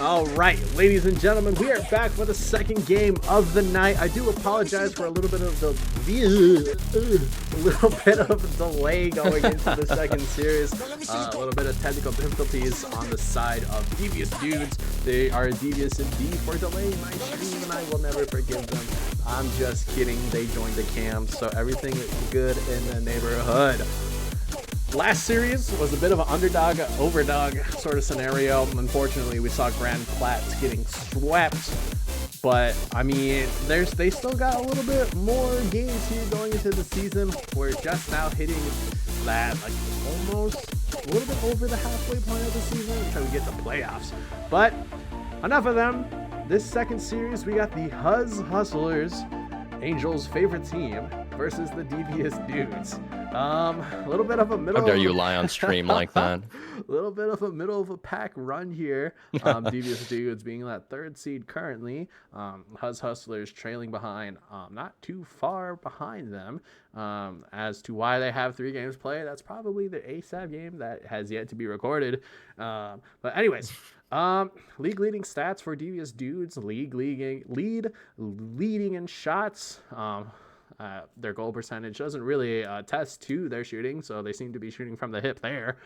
All right, ladies and gentlemen, we are back for the second game of the night. I do apologize for a little bit of delay going into the second series. A little bit of technical difficulties on the side of Devious Dudes. They are devious indeed for delaying my stream, and I will never forgive them. I'm just kidding. They joined the camp, so everything is good in the neighborhood. Last series was a bit of an underdog, overdog sort of scenario. Unfortunately, we saw Grand Platts getting swept. But, I mean, they still got a little bit more games here going into the season. We're just now hitting that, like, almost a little bit over the halfway point of the season until we get the playoffs. But, enough of them. This second series, we got the Huzz Hustlers, Angel's favorite team, versus the Devious Dudes. A little bit of a middle. How dare you lie on stream like that? A little bit of a middle of a pack run here. Devious Dudes being that third seed currently. Huzz Hustlers trailing behind, not too far behind them. As to why they have 3 games played, that's probably the ASAP game that has yet to be recorded. But anyways. League leading stats for Devious Dudes, leading in shots. Their goal percentage doesn't really attest to their shooting, so they seem to be shooting from the hip there.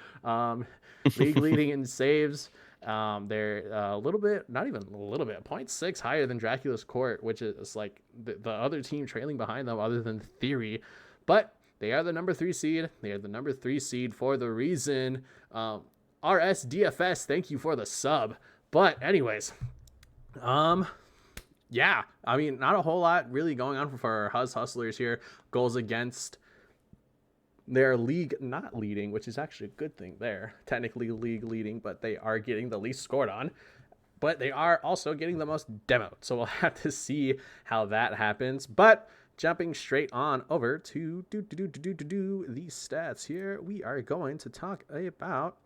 League leading in saves. They're a little bit, not even a little bit, 0.6 higher than Dracula's Court, which is like the other team trailing behind them other than Theory. But they are the number 3 seed. They are the number 3 seed for the reason. RSDFS, thank you for the sub. But anyways, yeah, I mean, not a whole lot really going on for Huzz Hustlers here. Goals against their league not leading, which is actually a good thing there. Technically league leading, but they are getting the least scored on. But they are also getting the most demoed. So we'll have to see how that happens. But jumping straight on over to these stats here, we are going to talk about...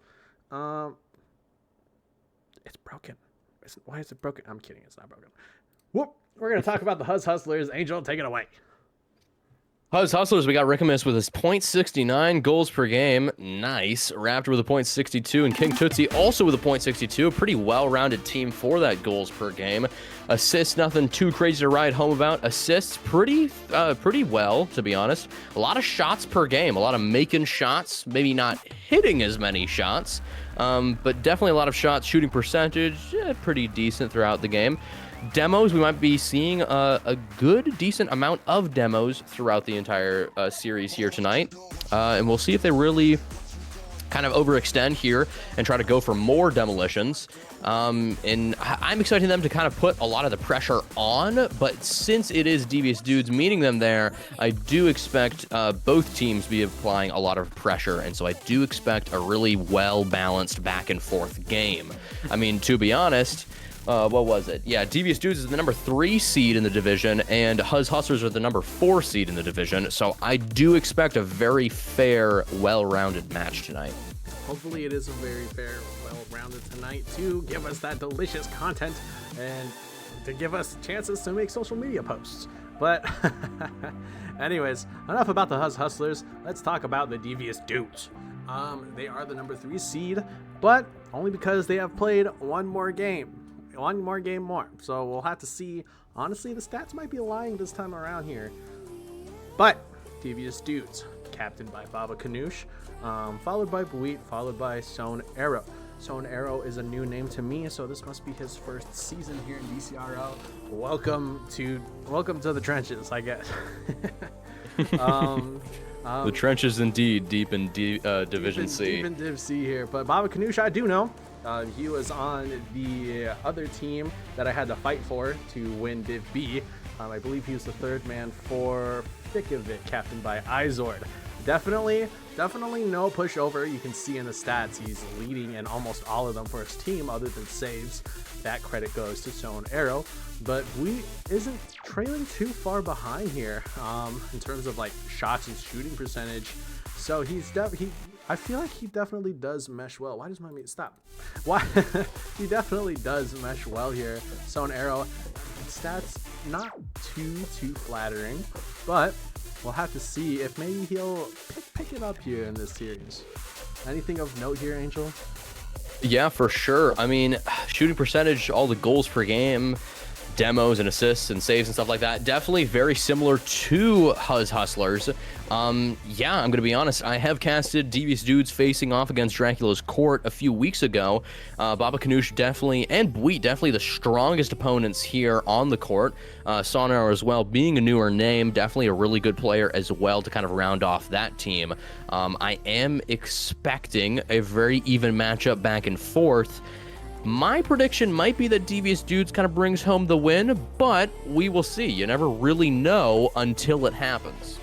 it's broken. Why is it broken? I'm kidding. It's not broken. Whoop. We're going to talk about the Huzz Hustlers. Angel, take it away. Huzz Hustlers, we got Rickamus with his .69 goals per game. Nice. Raptor with a .62, and King Tootsie also with a .62. A pretty well-rounded team for that goals per game. Assists, nothing too crazy to write home about. Assists, pretty well, to be honest. A lot of shots per game. A lot of making shots. Maybe not hitting as many shots, but definitely a lot of shots. Shooting percentage, pretty decent throughout the game. Demos, we might be seeing a good, decent amount of demos throughout the entire series here tonight. And we'll see if they really kind of overextend here and try to go for more demolitions. And I'm expecting them to kind of put a lot of the pressure on, but since it is Devious Dudes meeting them there, I do expect both teams to be applying a lot of pressure, and so I do expect a really well-balanced back-and-forth game. I mean, to be honest... what was it? Yeah, Devious Dudes is the number 3 seed in the division, and Huzz Hustlers are the number 4 seed in the division, so I do expect a very fair, well-rounded match tonight. Hopefully it is a very fair, well-rounded tonight to give us that delicious content and to give us chances to make social media posts. But anyways, enough about the Huzz Hustlers. Let's talk about the Devious Dudes. They are the number 3 seed, but only because they have played one more game. So we'll have to see. Honestly, the stats might be lying this time around here. But Devious Dudes, captained by Baba Kanoosh, followed by Buit, followed by Sown Arrow. Sown Arrow is a new name to me, so this must be his first season here in Dcrl. Welcome to the trenches, I guess. The trenches indeed, deep in Division C. Deep in Div C here, but Baba Kanoosh I do know. He was on the other team that I had to fight for to win Div B. I believe he was the 3rd man for Thickavit, captained by Izord. Definitely no pushover. You can see in the stats he's leading in almost all of them for his team other than saves. That credit goes to Sown Arrow. But we isn't trailing too far behind here in terms of like shots and shooting percentage. So I feel like he definitely does mesh well. Why does my mute stop? Why? He definitely does mesh well here. Sown Arrow, stats not too flattering, but we'll have to see if maybe he'll pick it up here in this series. Anything of note here, Angel? Yeah, for sure. I mean, shooting percentage, all the goals per game, demos and assists and saves and stuff like that, definitely very similar to Huzz Hustlers. Yeah, I'm gonna be honest, I have casted Devious Dudes facing off against Dracula's Court a few weeks ago. Baba Kanoosh definitely, and Bweet definitely the strongest opponents here on the court. Sonar as well, being a newer name, definitely a really good player as well to kind of round off that team. I am expecting a very even matchup back and forth. My prediction might be that Devious Dudes kind of brings home the win, but we will see. You never really know until it happens.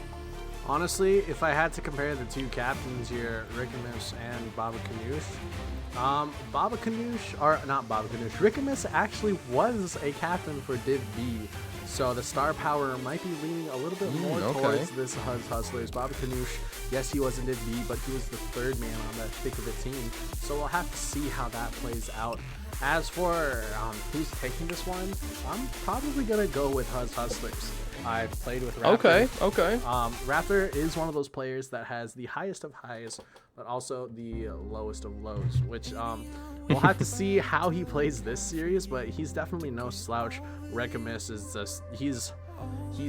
Honestly, if I had to compare the two captains here, Rickamus and Baba Kanoosh, Baba Kanoosh, or not Baba Kanoosh, Rickamus actually was a captain for Div B, so the star power might be leaning a little bit more towards this Huzz Hustlers. Baba Kanoosh, yes, he was in Div B, but he was the third man on that thick of a team, so we'll have to see how that plays out. As for who's taking this one, I'm probably going to go with Huzz Hustlers. I've played with Raptor. Okay. Raptor is one of those players that has the highest of highs, but also the lowest of lows, which we'll have to see how he plays this series, but he's definitely no slouch. Rekamis is just, he's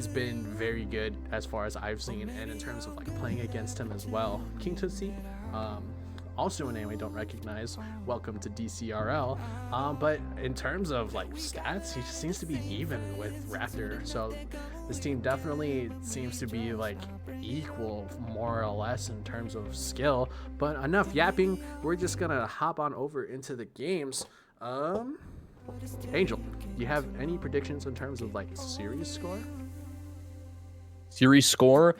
been very good as far as I've seen, and in terms of like playing against him as well. King Tootsie, also a name I don't recognize. Welcome to Dcrl. But in terms of like stats, he just seems to be even with Raptor. So this team definitely seems to be like equal, more or less, in terms of skill. But enough yapping. We're just gonna hop on over into the games. Angel, do you have any predictions in terms of like series score? Series score?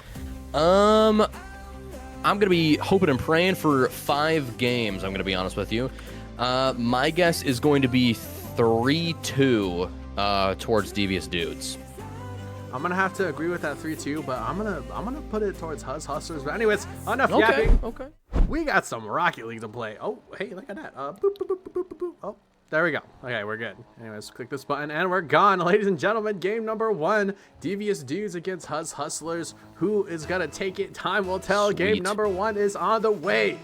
I'm going to be hoping and praying for 5 games, I'm going to be honest with you. My guess is going to be 3-2 towards Devious Dudes. I'm going to have to agree with that 3-2, but I'm gonna put it towards Huzz Hustlers. But anyways, enough yapping. Okay. We got some Rocket League to play. Oh, hey, look at that. Boop, boop, boop, boop, boop, boop. Oh, there we go. Okay, we're good. Anyways, click this button and we're gone. Ladies and gentlemen, game number 1. Devious Dudes against Huzz Hustlers. Who is going to take it? Time will tell. Sweet. Game number 1 is on the way.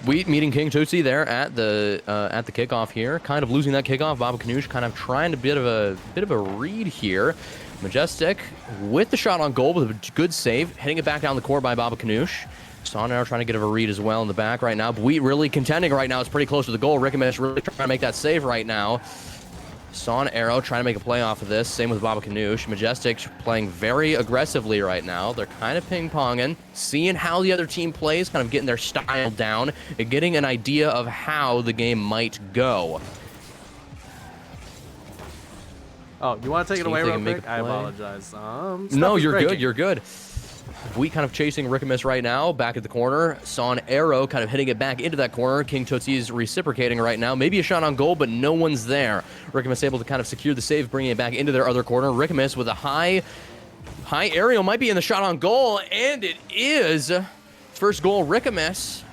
We meeting King Tootsie there at the kickoff here. Kind of losing that kickoff. Baba Kanoosh kind of trying a bit of a read here. Majestic with the shot on goal with a good save. Hitting it back down the court by Baba Kanoosh. Sonar trying to get a read as well in the back right now. Bweet really contending right now. It's pretty close to the goal. Rickamesh really trying to make that save right now. Son Arrow trying to make a play off of this. Same with Baba Kanoosh. Majestic playing very aggressively right now. They're kind of ping-ponging, seeing how the other team plays, kind of getting their style down, and getting an idea of how the game might go. Oh, you want to take it away real quick? I apologize. No, you're good. You're good. We kind of chasing Rickamus right now, back at the corner. Son Arrow kind of hitting it back into that corner. King Tootsie's reciprocating right now. Maybe a shot on goal, but no one's there. Rickamus able to kind of secure the save, bringing it back into their other corner. Rickamus with a high aerial might be in the shot on goal, and it is. First goal, Rickamus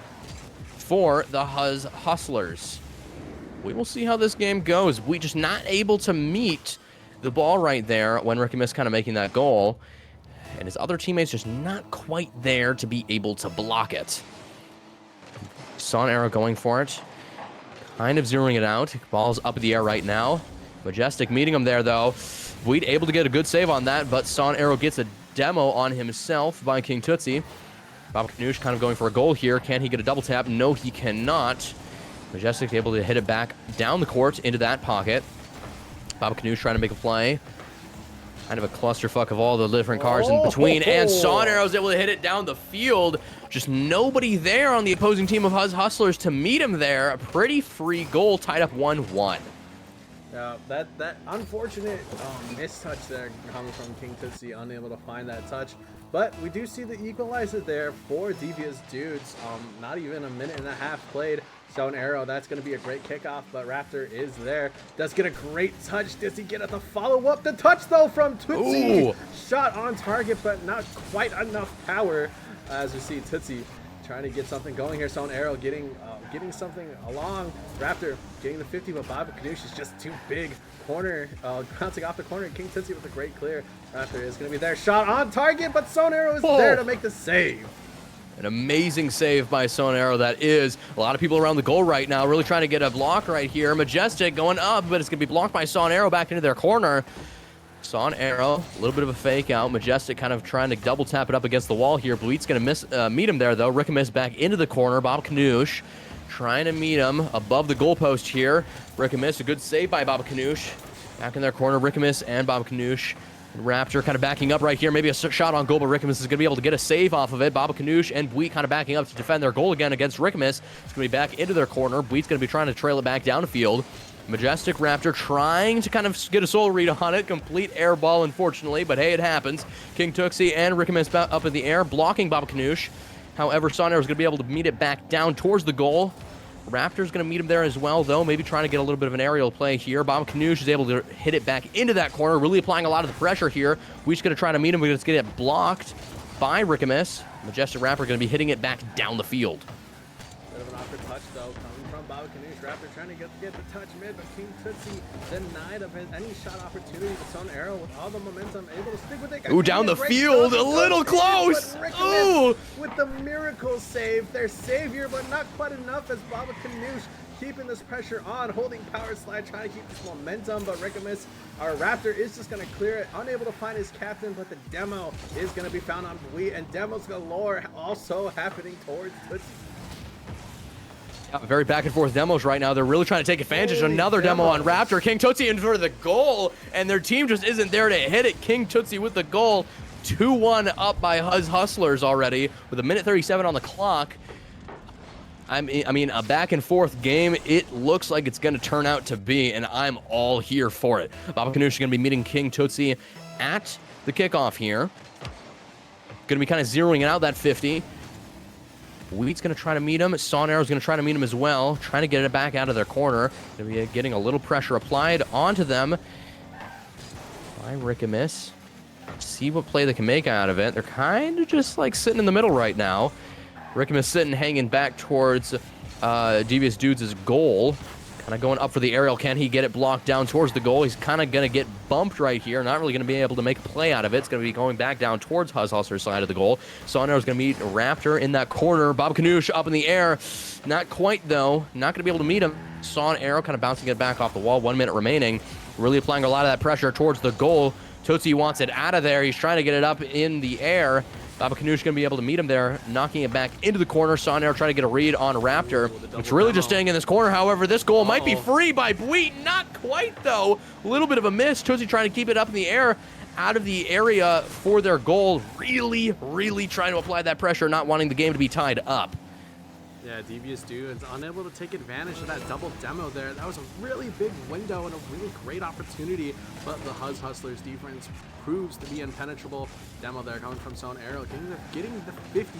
for the Huzz Hustlers. We will see how this game goes. We just not able to meet the ball right there when Rickamus kind of making that goal. And his other teammates just not quite there to be able to block it. Son Arrow going for it. Kind of zeroing it out. Ball's up in the air right now. Majestic meeting him there, though. Weed able to get a good save on that, but Son Arrow gets a demo on himself by King Tootsie. Baba Kanoosh kind of going for a goal here. Can he get a double tap? No, he cannot. Majestic able to hit it back down the court into that pocket. Baba Kanoosh trying to make a play. Kind of a clusterfuck of all the different cars in between. And Son Arrow's able to hit it down the field. Just nobody there on the opposing team of Huzz Hustlers to meet him there. A pretty free goal, tied up 1-1. That unfortunate mistouch there coming from King Tootsie, unable to find that touch. But we do see the equalizer there for Devious Dudes. Not even a minute and a half played. Stone Arrow, that's going to be a great kickoff, but Raptor is there. Does get a great touch. Does he get at the follow-up? The touch, though, from Tootsie. Ooh. Shot on target, but not quite enough power. As we see Tootsie trying to get something going here. Stone Arrow getting something along. Raptor getting the 50, but Baba Kanoosh is just too big. Corner, bouncing off the corner. King Tootsie with a great clear. Raptor is going to be there. Shot on target, but Stone Arrow is there to make the save. An amazing save by Sonero. That is a lot of people around the goal right now, really trying to get a block right here. Majestic going up, but it's going to be blocked by Sonero back into their corner. Sonero, a little bit of a fake out. Majestic kind of trying to double tap it up against the wall here. Bleet's going to meet him there, though. Rickamus back into the corner. Bob Kanoosh trying to meet him above the goalpost here. Rickamus, a good save by Bob Kanoosh. Back in their corner, Rickamus and Bob Kanoosh. Raptor kind of backing up right here. Maybe a shot on goal, but Rickamus is going to be able to get a save off of it. Baba Kanoosh and Bleet kind of backing up to defend their goal again against Rickamus. It's going to be back into their corner. Bleet's going to be trying to trail it back downfield. Majestic Raptor trying to kind of get a soul read on it. Complete air ball, unfortunately, but hey, it happens. King Tuxie and Rickamus up in the air, blocking Baba Kanoosh. However, Sonero is going to be able to meet it back down towards the goal. Raptor's going to meet him there as well, though. Maybe trying to get a little bit of an aerial play here. Bob Kanoosh is able to hit it back into that corner, really applying a lot of the pressure here. We're just going to try to meet him. We're going to get it blocked by Rickamus. Majestic Raptor going to be hitting it back down the field. Bit of an awkward touch, though, coming from Bob Kanoosh. Raptor trying to get the touch mid, but King Tootsie denied of any shot opportunity. The Sonero with all the momentum, able to stick with it. Ooh, down the field, a little close. Ooh, with the miracle save, their savior, but not quite enough as Bob Kanoosh keeping this pressure on, holding power slide, trying to keep this momentum, but Rickamus, our Raptor, is just going to clear it, unable to find his captain, but the demo is going to be found on Bleet, and demos galore also happening towards Tootsie. Very back and forth demos right now. They're really trying to take advantage of another demo on Raptor. King Tootsie in for the goal, and their team just isn't there to hit it. King Tootsie with the goal. 2-1 up by Huzz Hustlers already with a minute 37 on the clock. I mean, a back and forth game. It looks like it's going to turn out to be, and I'm all here for it. Baba Kanoosh is going to be meeting King Tootsie at the kickoff here. Going to be kind of zeroing out that 50. Wheat's going to try to meet him. Sonero's going to try to meet him as well, trying to get it back out of their corner. Going to be getting a little pressure applied onto them by Rickamus. See what play they can make out of it. They're kind of just like sitting in the middle right now. Rickamus sitting, hanging back towards Devious Dudes' goal. Kind of going up for the aerial. Can he get it blocked down towards the goal? He's kind of going to get bumped right here. Not really going to be able to make a play out of it. It's going to be going back down towards Huzz Hustler's side of the goal. Sonero's going to meet Raptor in that corner. Bob Kanoosh up in the air. Not quite, though. Not going to be able to meet him. Sonero kind of bouncing it back off the wall. 1 minute remaining. Really applying a lot of that pressure towards the goal. Tootsie wants it out of there. He's trying to get it up in the air. Baba Kanoosh going to be able to meet him there, knocking it back into the corner. Sonero trying to get a read on Raptor. It's really just staying in this corner. However, this goal might be free by Bleet. Not quite, though. A little bit of a miss. Tootsie trying to keep it up in the air, out of the area for their goal. Really, really trying to apply that pressure, not wanting the game to be tied up. Yeah, Devious Dudes unable to take advantage of that double demo there. That was a really big window and a really great opportunity, but the Huzz Hustlers defense proves to be impenetrable. Demo there coming from Sonero, getting the 50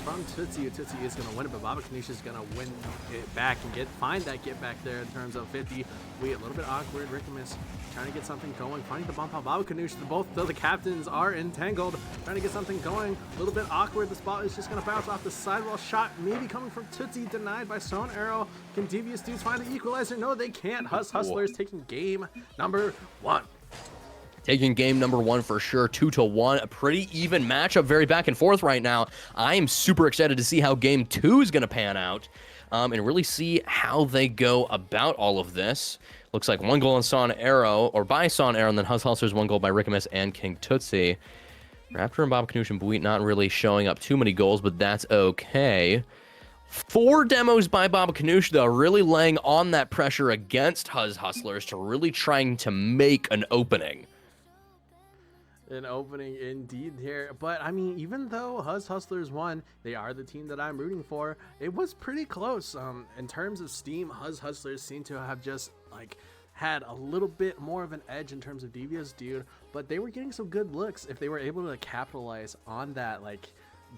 from Tootsie. Tootsie is going to win it, but Baba Kanoosh is going to win it back and find that get back there in terms of 50. We a little bit awkward. Rickamus trying to get something going, finding the bump on Baba Kanoosh. Both the captains are entangled, trying to get something going. A little bit awkward. The spot is just going to bounce off the sidewall shot, maybe coming from Tootsie, denied by Sonero. Can Devious Dudes find the equalizer? No, they can't. Huzz Hustlers taking game number 1. Taking game number 1 for sure, 2-1. A pretty even matchup, very back and forth right now. I am super excited to see how game 2 is going to pan out and really see how they go about all of this. Looks like 1 goal on Sonero, or by Sonero, and then Huzz Hustlers 1 goal by Rickamus and King Tootsie. Raptor and Bob Kanoosh and Bleet not really showing up too many goals, but that's okay. 4 demos by Bob Kanoosh, though, really laying on that pressure against Huzz Hustlers to really trying to make an opening. An opening indeed here, but I mean, even though Huzz Hustlers won, they are the team that I'm rooting for. It was pretty close. In terms of steam, Huzz Hustlers seem to have just like had a little bit more of an edge in terms of Devious Dude, but they were getting some good looks. If they were able to capitalize on that like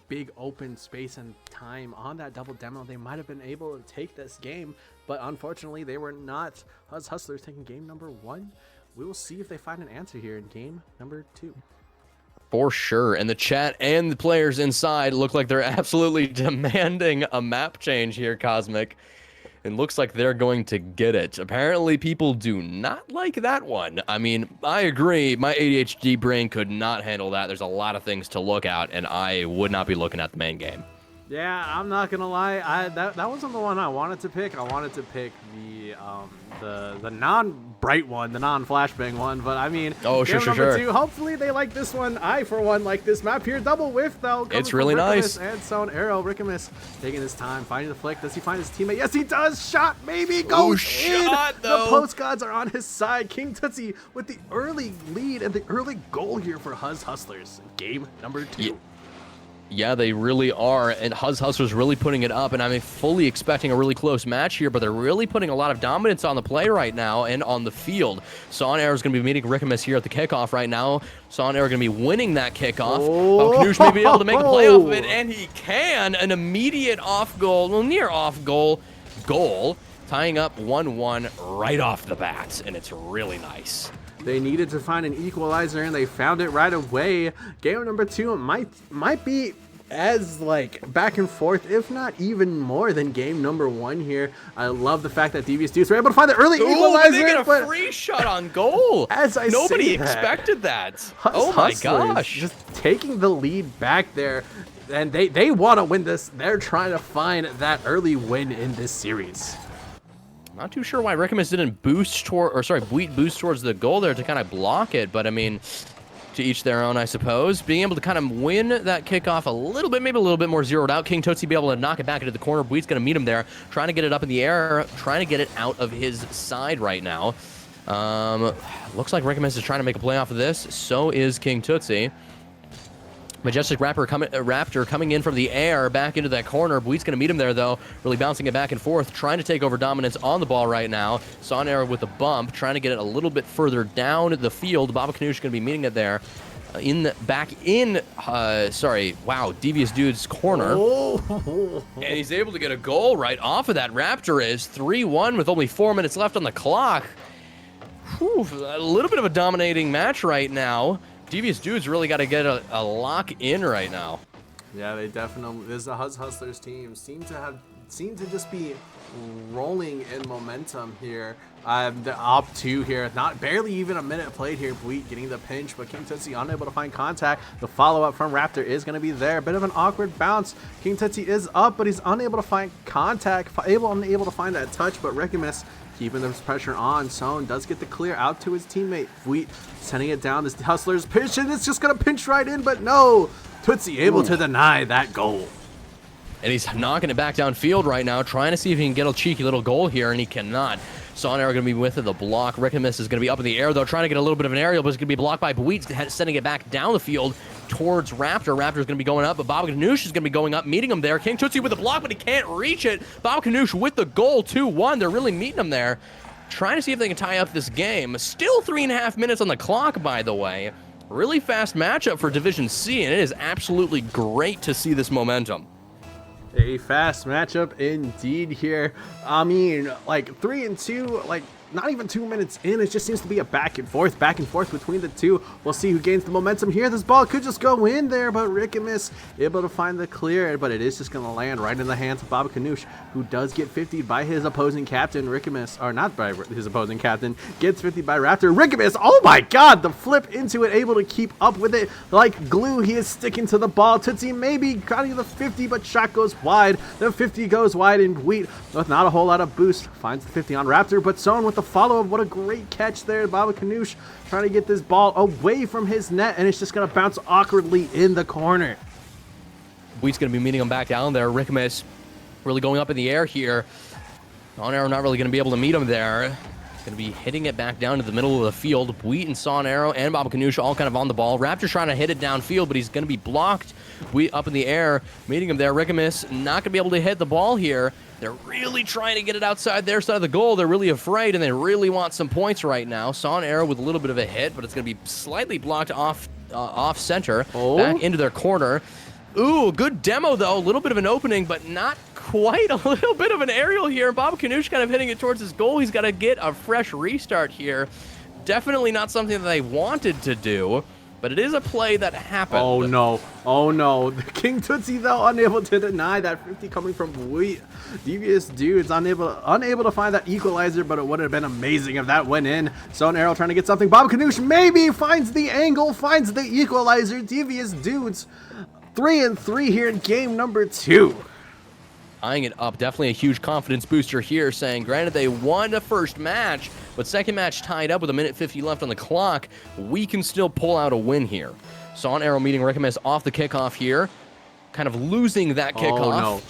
big open space and time on that double demo, they might have been able to take this game, but unfortunately they were not. Huzz Hustlers taking game number 1. We will see if they find an answer here in game number 2. For sure. And the chat and the players inside look like they're absolutely demanding a map change here, Cosmic. It looks like they're going to get it. Apparently, people do not like that one. I mean, I agree. My ADHD brain could not handle that. There's a lot of things to look at, and I would not be looking at the main game. Yeah, I'm not gonna lie. That wasn't the one I wanted to pick. I wanted to pick the non-bright one, the non-flashbang one. But I mean, Oh, game sure, number sure. 2. Hopefully they like this one. I, for one, like this map here. Double whiff though. Coming It's really from nice. Rickamus and Zone Arrow. Rickamus taking his time, finding the flick. Does he find his teammate? Yes, he does. Shot maybe goes in. Shot, The though. post gods are on his side. King Tootsie with the early lead and the early goal here for Huzz Hustlers. Game number 2. Yeah, they really are, and Huzz Hustlers really putting it up, and I'm fully expecting a really close match here, but they're really putting a lot of dominance on the play right now and on the field. Son Air is going to be meeting Rickamus here at the kickoff right now. Son Air going to be winning that kickoff. Knoosh may be able to make a play off of it, and he can. An immediate off goal, well, near off goal, tying up 1-1 right off the bat, and it's really nice. They needed to find an equalizer, and they found it right away. Game number 2 might be as like back and forth, if not even more than game number 1 here. I love the fact that Devious Dudes were able to find the early equalizer. They get a free shot on goal. Nobody expected that. Oh my gosh! Just taking the lead back there, and they want to win this. They're trying to find that early win in this series. Not too sure why Rickamus didn't Buit boost towards the goal there to kind of block it, but I mean, to each their own, I suppose. Being able to kind of win that kickoff a little bit, maybe a little bit more zeroed out. King Tootsie be able to knock it back into the corner. Buit's going to meet him there, trying to get it up in the air, trying to get it out of his side right now. Looks like Rickamus is trying to make a play off of this. So is King Tootsie. Majestic Raptor coming in from the air back into that corner. Buit's going to meet him there, though. Really bouncing it back and forth, trying to take over dominance on the ball right now. Son Air with the bump, trying to get it a little bit further down the field. Baba Kanoosh going to be meeting it there. Devious Dude's corner. And he's able to get a goal right off of that. Raptor is 3-1 with only 4 minutes left on the clock. Whew, a little bit of a dominating match right now. Devious Dudes really got to get a lock in right now. Yeah, they definitely. This is a Huzz Hustlers team. Seem to just be rolling in momentum here. The op 2 here, barely even a minute played here. Buit getting the pinch, but King Tootsie unable to find contact. The follow-up from Raptor is going to be there. Bit of an awkward bounce. King Tootsie is up, but he's unable to find contact. Unable to find that touch, but Rickamus keeping the pressure on. Son does get the clear out to his teammate. Buit sending it down. This Hustler's pitch, and it's just going to pinch right in, but no. Tootsie able to deny that goal. And he's knocking it back downfield right now, trying to see if he can get a cheeky little goal here, and he cannot. Son Air going to be with the block. Rickamus is going to be up in the air, though, trying to get a little bit of an aerial, but it's going to be blocked by Buit, sending it back down the field towards Raptor. Raptor's going to be going up, but Baba Kanoosh is going to be going up, meeting him there. King Tootsie with the block, but he can't reach it. Baba Kanoosh with the goal, 2-1. They're really meeting him there, trying to see if they can tie up this game. Still 3.5 minutes on the clock, by the way. Really fast matchup for Division C, and it is absolutely great to see this momentum. A fast matchup indeed here. I mean, like 3-2, like not even 2 minutes in. It just seems to be a back and forth between the two. We'll see who gains the momentum here. This ball could just go in there, but Rickamus able to find the clear, but it is just going to land right in the hands of Baba Kanoosh, who does get 50'd by his opposing captain. Rickamus, or not by his opposing captain, gets 50'd by Raptor. Rickamus, oh my god, the flip into it, able to keep up with it like glue. He is sticking to the ball. Tootsie maybe got the 50, but shot goes wide. The 50 goes wide, and Buit, with not a whole lot of boost, finds the 50 on Raptor, but Son with the follow-up. What a great catch there. Baba Kanoosh trying to get this ball away from his net, and it's just going to bounce awkwardly in the corner. Buit's going to be meeting him back down there. Rickamus really going up in the air here. Son Arrow not really going to be able to meet him there. Going to be hitting it back down to the middle of the field. Buit and Son Arrow and Baba Kanoosh all kind of on the ball. Raptor's trying to hit it downfield, but he's going to be blocked. Buit up in the air, meeting him there. Rickamus not going to be able to hit the ball here. They're really trying to get it outside their side of the goal. They're really afraid, and they really want some points right now. Son Arrow with a little bit of a hit, but it's going to be slightly blocked off center, back into their corner. Ooh, good demo, though. A little bit of an opening, but not quite. A little bit of an aerial here. Baba Kanoosh kind of hitting it towards his goal. He's got to get a fresh restart here. Definitely not something that they wanted to do, but it is a play that happened. Oh no, oh no. The King Tootsie, though, unable to deny that 50 coming from Buit. Devious Dudes unable to find that equalizer, but it would have been amazing if that went in. Son Arrow trying to get something. Baba Kanoosh maybe finds the angle, finds the equalizer. Devious Dudes 3-3 here in game number 2. Eyeing it up, definitely a huge confidence booster here, saying granted they won the first match, but second match tied up with 1:50 left on the clock. We can still pull out a win here. Son Arrow meeting Rickamus off the kickoff here, kind of losing that kickoff. Oh,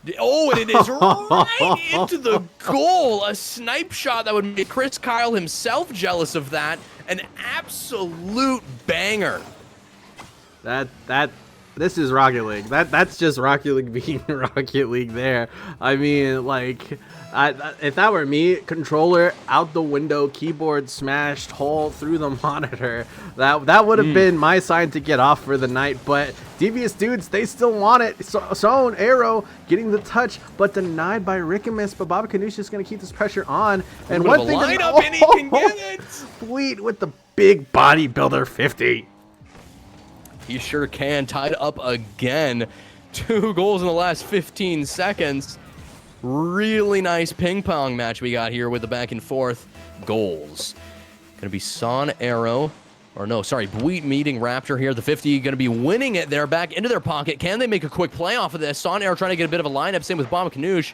no. Oh, and it is right into the goal. A snipe shot that would make Chris Kyle himself jealous of that. An absolute banger. This is Rocket League. That's just Rocket League being Rocket League there. I mean, like, if that were me, controller out the window, keyboard smashed hole through the monitor, that would have been my sign to get off for the night. But Devious dudes, they still want it. Son Arrow getting the touch, but denied by Rickamus. But Baba Kanoosh is going to keep this pressure on. And one thing, and he can get it. Fleet with the big bodybuilder 50. He sure can. Tied up again. 2 goals in the last 15 seconds. Really nice ping pong match we got here with the back and forth goals. Gonna be Son Arrow, or no, sorry, Bweet meeting Raptor here. The 50 gonna be winning it there, back into their pocket. Can they make a quick play off of this? Son Arrow trying to get a bit of a lineup. Same with Baba Kanoosh.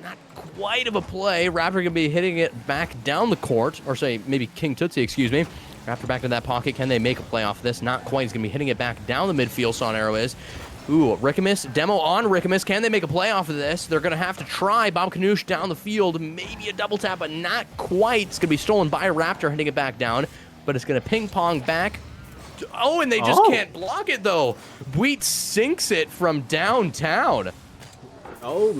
Not quite of a play. Raptor gonna be hitting it back down the court, or say maybe King Tootsie, excuse me. Raptor back to that pocket. Can they make a play off of this? Not quite. He's going to be hitting it back down the midfield, Son Arrow is. Ooh, Rickamus. Demo on Rickamus. Can they make a play off of this? They're going to have to try. Baba Kanoosh down the field. Maybe a double tap, but not quite. It's going to be stolen by Raptor, hitting it back down. But it's going to ping pong back. Oh, and they just can't block it, though. Bweet sinks it from downtown. Oh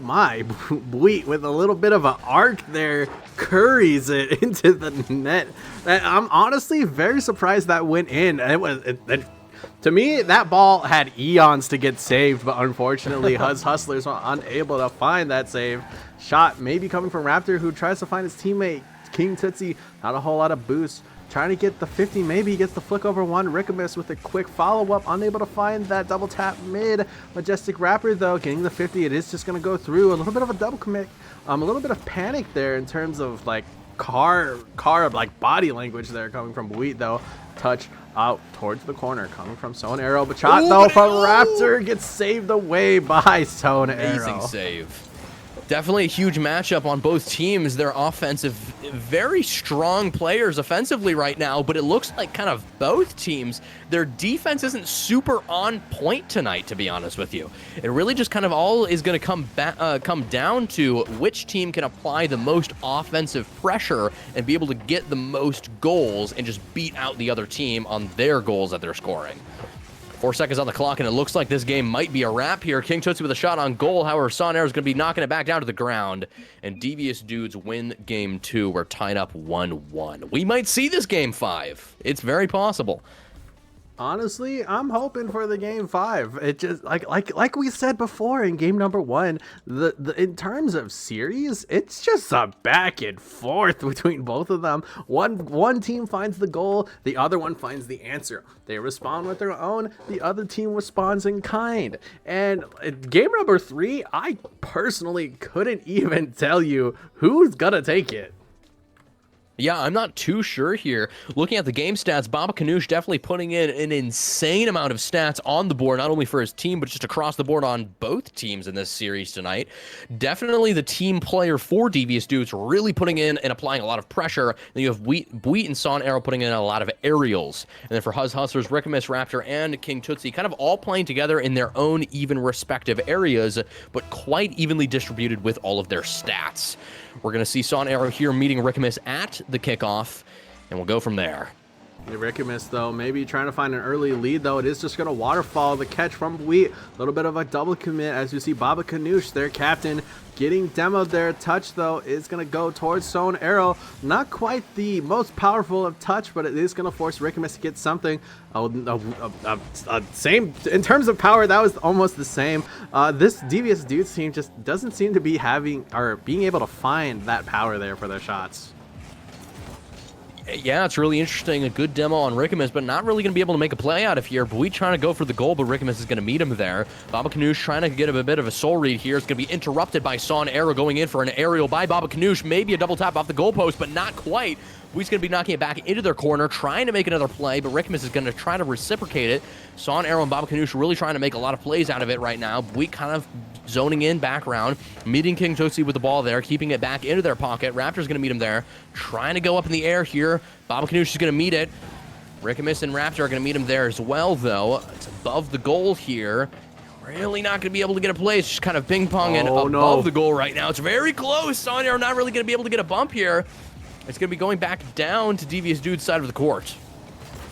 my, Bweet with a little bit of an arc there, curries it into the net. I'm honestly very surprised that went in. To me, that ball had eons to get saved, but unfortunately, Huzz Hustlers were unable to find that save. Shot maybe coming from Raptor, who tries to find his teammate, King Tootsie. Not a whole lot of boost. Trying to get the 50, maybe he gets the flick over one. Rickamus with a quick follow-up, unable to find that double tap mid. Majestic Rapper, though, getting the 50. It is just going to go through. A little bit of a double commit. A little bit of panic there in terms of, like, car like body language there coming from Bweet, though. Touch out towards the corner coming from Son Arrow. But shot, though, from Raptor gets saved away by Son Arrow. Amazing save. Definitely a huge matchup on both teams. They're offensive, very strong players offensively right now, but it looks like kind of both teams, their defense isn't super on point tonight, to be honest with you. It really just kind of all is going to come down to which team can apply the most offensive pressure and be able to get the most goals and just beat out the other team on their goals that they're scoring. 4 seconds on the clock, and it looks like this game might be a wrap here. King Tootsie with a shot on goal. However, Son Arrow is going to be knocking it back down to the ground. And Devious dudes win game 2. We're tied up 1-1. We might see this game 5. It's very possible. Honestly, I'm hoping for the game 5. It just like we said before in game number 1, the in terms of series, it's just a back and forth between both of them. One team finds the goal, the other one finds the answer. They respond with their own, the other team responds in kind. And game number 3, I personally couldn't even tell you who's gonna take it. Yeah, I'm not too sure here. Looking at the game stats, Baba Kanoosh definitely putting in an insane amount of stats on the board, not only for his team, but just across the board on both teams in this series tonight. Definitely the team player for Devious Dudes, really putting in and applying a lot of pressure. Then you have Bweet and Son Arrow putting in a lot of aerials. And then for Huzz Hustlers, Rickamus, Raptor, and King Tootsie, kind of all playing together in their own even respective areas, but quite evenly distributed with all of their stats. We're going to see Son Arrow here meeting Rickamus at the kickoff, and we'll go from there. The Rickamus, though, maybe trying to find an early lead, though. It is just going to waterfall the catch from Bweet. A little bit of a double commit as you see Baba Kanoosh, their captain, getting demoed there. Touch, though, is going to go towards Son Arrow. Not quite the most powerful of touch, but it is going to force Rickamus to get something. Same in terms of power, that was almost the same. This Devious Dudes team just doesn't seem to be having or being able to find that power there for their shots. Yeah, it's really interesting. A good demo on Rickamus, but not really going to be able to make a play out of here. Bweet trying to go for the goal, but Rickamus is going to meet him there. Baba Kanoosh trying to get a bit of a soul read here. It's going to be interrupted by Son Arrow going in for an aerial by Baba Kanoosh. Maybe a double tap off the goalpost, but not quite. Buit's going to be knocking it back into their corner, trying to make another play, but Rickamus is going to try to reciprocate it. Son Arrow and Baba Kanoosh really trying to make a lot of plays out of it right now. Buit kind of zoning in background, meeting King Tootsie with the ball there, keeping it back into their pocket. Raptor's going to meet him there, trying to go up in the air here. Baba Kanoosh is going to meet it. Rickamus and Raptor are going to meet him there as well, though. It's above the goal here. Really not going to be able to get a play. It's just kind of ping-ponging above the goal right now. It's very close. Son Arrow not really going to be able to get a bump here. It's going to be going back down to Devious Dude's side of the court.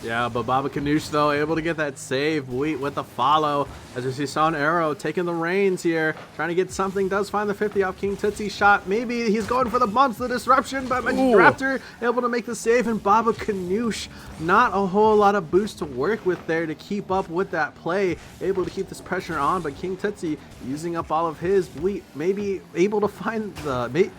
Yeah, but Baba Kanoosh, though, able to get that save. Buit with the follow. As we see Son Arrow taking the reins here, trying to get something. Does find the 50 off King Tootsie's shot. Maybe he's going for the bumps, the disruption, but Raptor able to make the save, and Baba Kanoosh, not a whole lot of boost to work with there to keep up with that play. Able to keep this pressure on, but King Tootsie using up all of his. Buit maybe able to find the...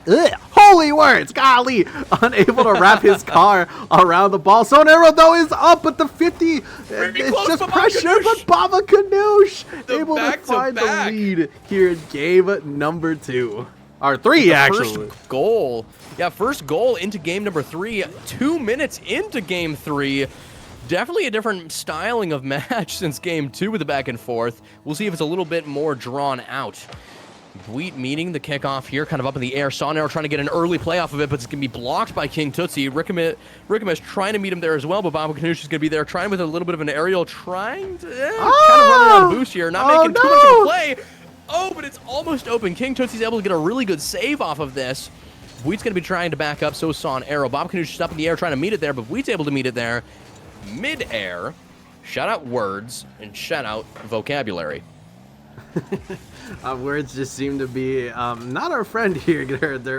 holy words, golly! Unable to wrap his car around the ball. Son Arrow, though, is up at the 50. It's just pressure, but Baba Kanoosh able to find the lead here in game number 2. Or 3, actually. First goal. Yeah, first goal into game number 3. 2 minutes into game 3. Definitely a different styling of match since game 2 with the back and forth. We'll see if it's a little bit more drawn out. Buit meeting the kickoff here, kind of up in the air. Son Arrow trying to get an early play off of it, but it's going to be blocked by King Tootsie. Rickamus trying to meet him there as well, but Baba Kanoosh is going to be there, trying with a little bit of an aerial, trying to kind of running out of boost here, not making too much of a play. Oh, but it's almost open. King Tootsie's able to get a really good save off of this. Buit's going to be trying to back up, so is Son Arrow. Baba Kanoosh is up in the air trying to meet it there, but Buit's able to meet it there. Mid-air. Shout out words and shout out vocabulary. Words just seem to be not our friend here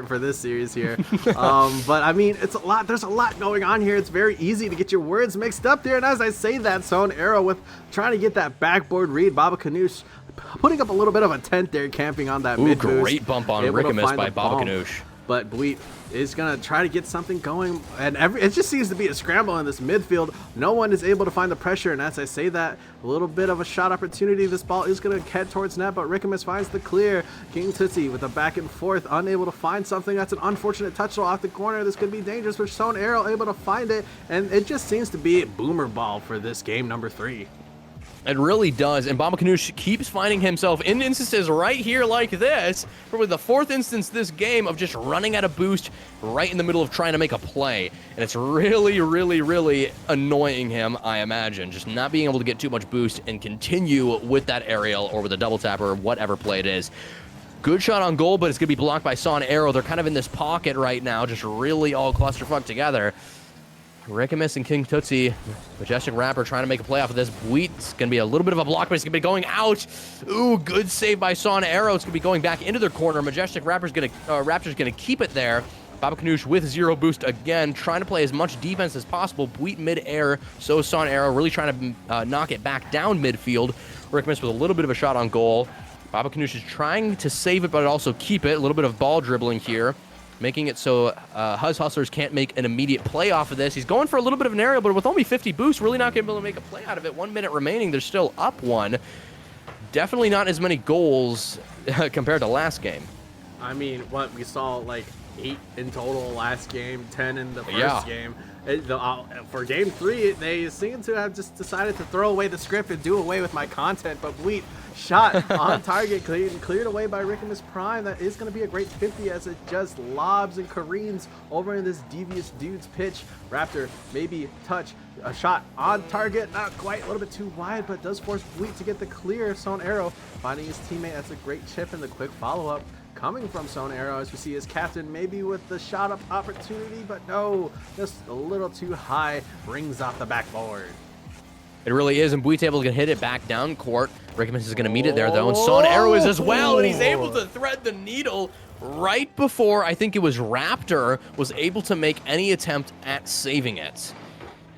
for this series here. But I mean, it's a lot. There's a lot going on here. It's very easy to get your words mixed up there. And as I say that, Son Arrow with trying to get that backboard read. Baba Kanoosh putting up a little bit of a tent there, camping on that mid boost. Great bump on Rickamus by Baba Kanoosh. But Buit is going to try to get something going, and it just seems to be a scramble in this midfield. No one is able to find the pressure, and as I say that, a little bit of a shot opportunity. This ball is going to head towards net, but Rickamus finds the clear. King Tootsie with a back and forth, unable to find something. That's an unfortunate touch off the corner. This could be dangerous, but Son Arrow able to find it, and it just seems to be a boomer ball for this game number 3. It really does, and Baba Kanoosh keeps finding himself in instances right here like this, probably the 4th instance this game of just running out of boost right in the middle of trying to make a play, and it's really, really, really annoying him, I imagine, just not being able to get too much boost and continue with that aerial or with a double tap or whatever play it is. Good shot on goal, but it's going to be blocked by Son Arrow. They're kind of in this pocket right now, just really all clusterfuck together. Rickamus and King Tootsie, Majestic Rapper trying to make a play off of this. Buit's going to be a little bit of a block, but it's going to be going out. Ooh, good save by Son Arrow. It's going to be going back into their corner. Majestic Raptor's going to keep it there. Baba Kanoosh with 0 boost again, trying to play as much defense as possible. Buit mid-air, so is Son Arrow, really trying to knock it back down midfield. Rickamus with a little bit of a shot on goal. Baba Kanoosh is trying to save it, but also keep it. A little bit of ball dribbling here, making it so Huzz Hustlers can't make an immediate play off of this. He's going for a little bit of an aerial, but with only 50 boosts, really not going to be able to make a play out of it. 1 minute remaining. They're still up 1. Definitely not as many goals compared to last game. I mean, what we saw, like 8 in total last game, 10 in the first game. For game 3, they seem to have just decided to throw away the script and do away with my content, but Buit shot on target, cleared away by Rickamus Prime. That is going to be a great 50 as it just lobs and careens over in this Devious Dude's pitch. Raptor maybe touch a shot on target, not quite, a little bit too wide, but does force Buit to get the clear. Son Arrow finding his teammate. That's a great chip, and the quick follow-up coming from Son Arrow as we see his captain maybe with the shot up opportunity, but no, just a little too high, brings off the backboard. It really is, and Buit's able to hit it back down court. Rickamus is going to meet it there, though, and Son Arrow is as well, and he's able to thread the needle right before, I think it was Raptor, was able to make any attempt at saving it.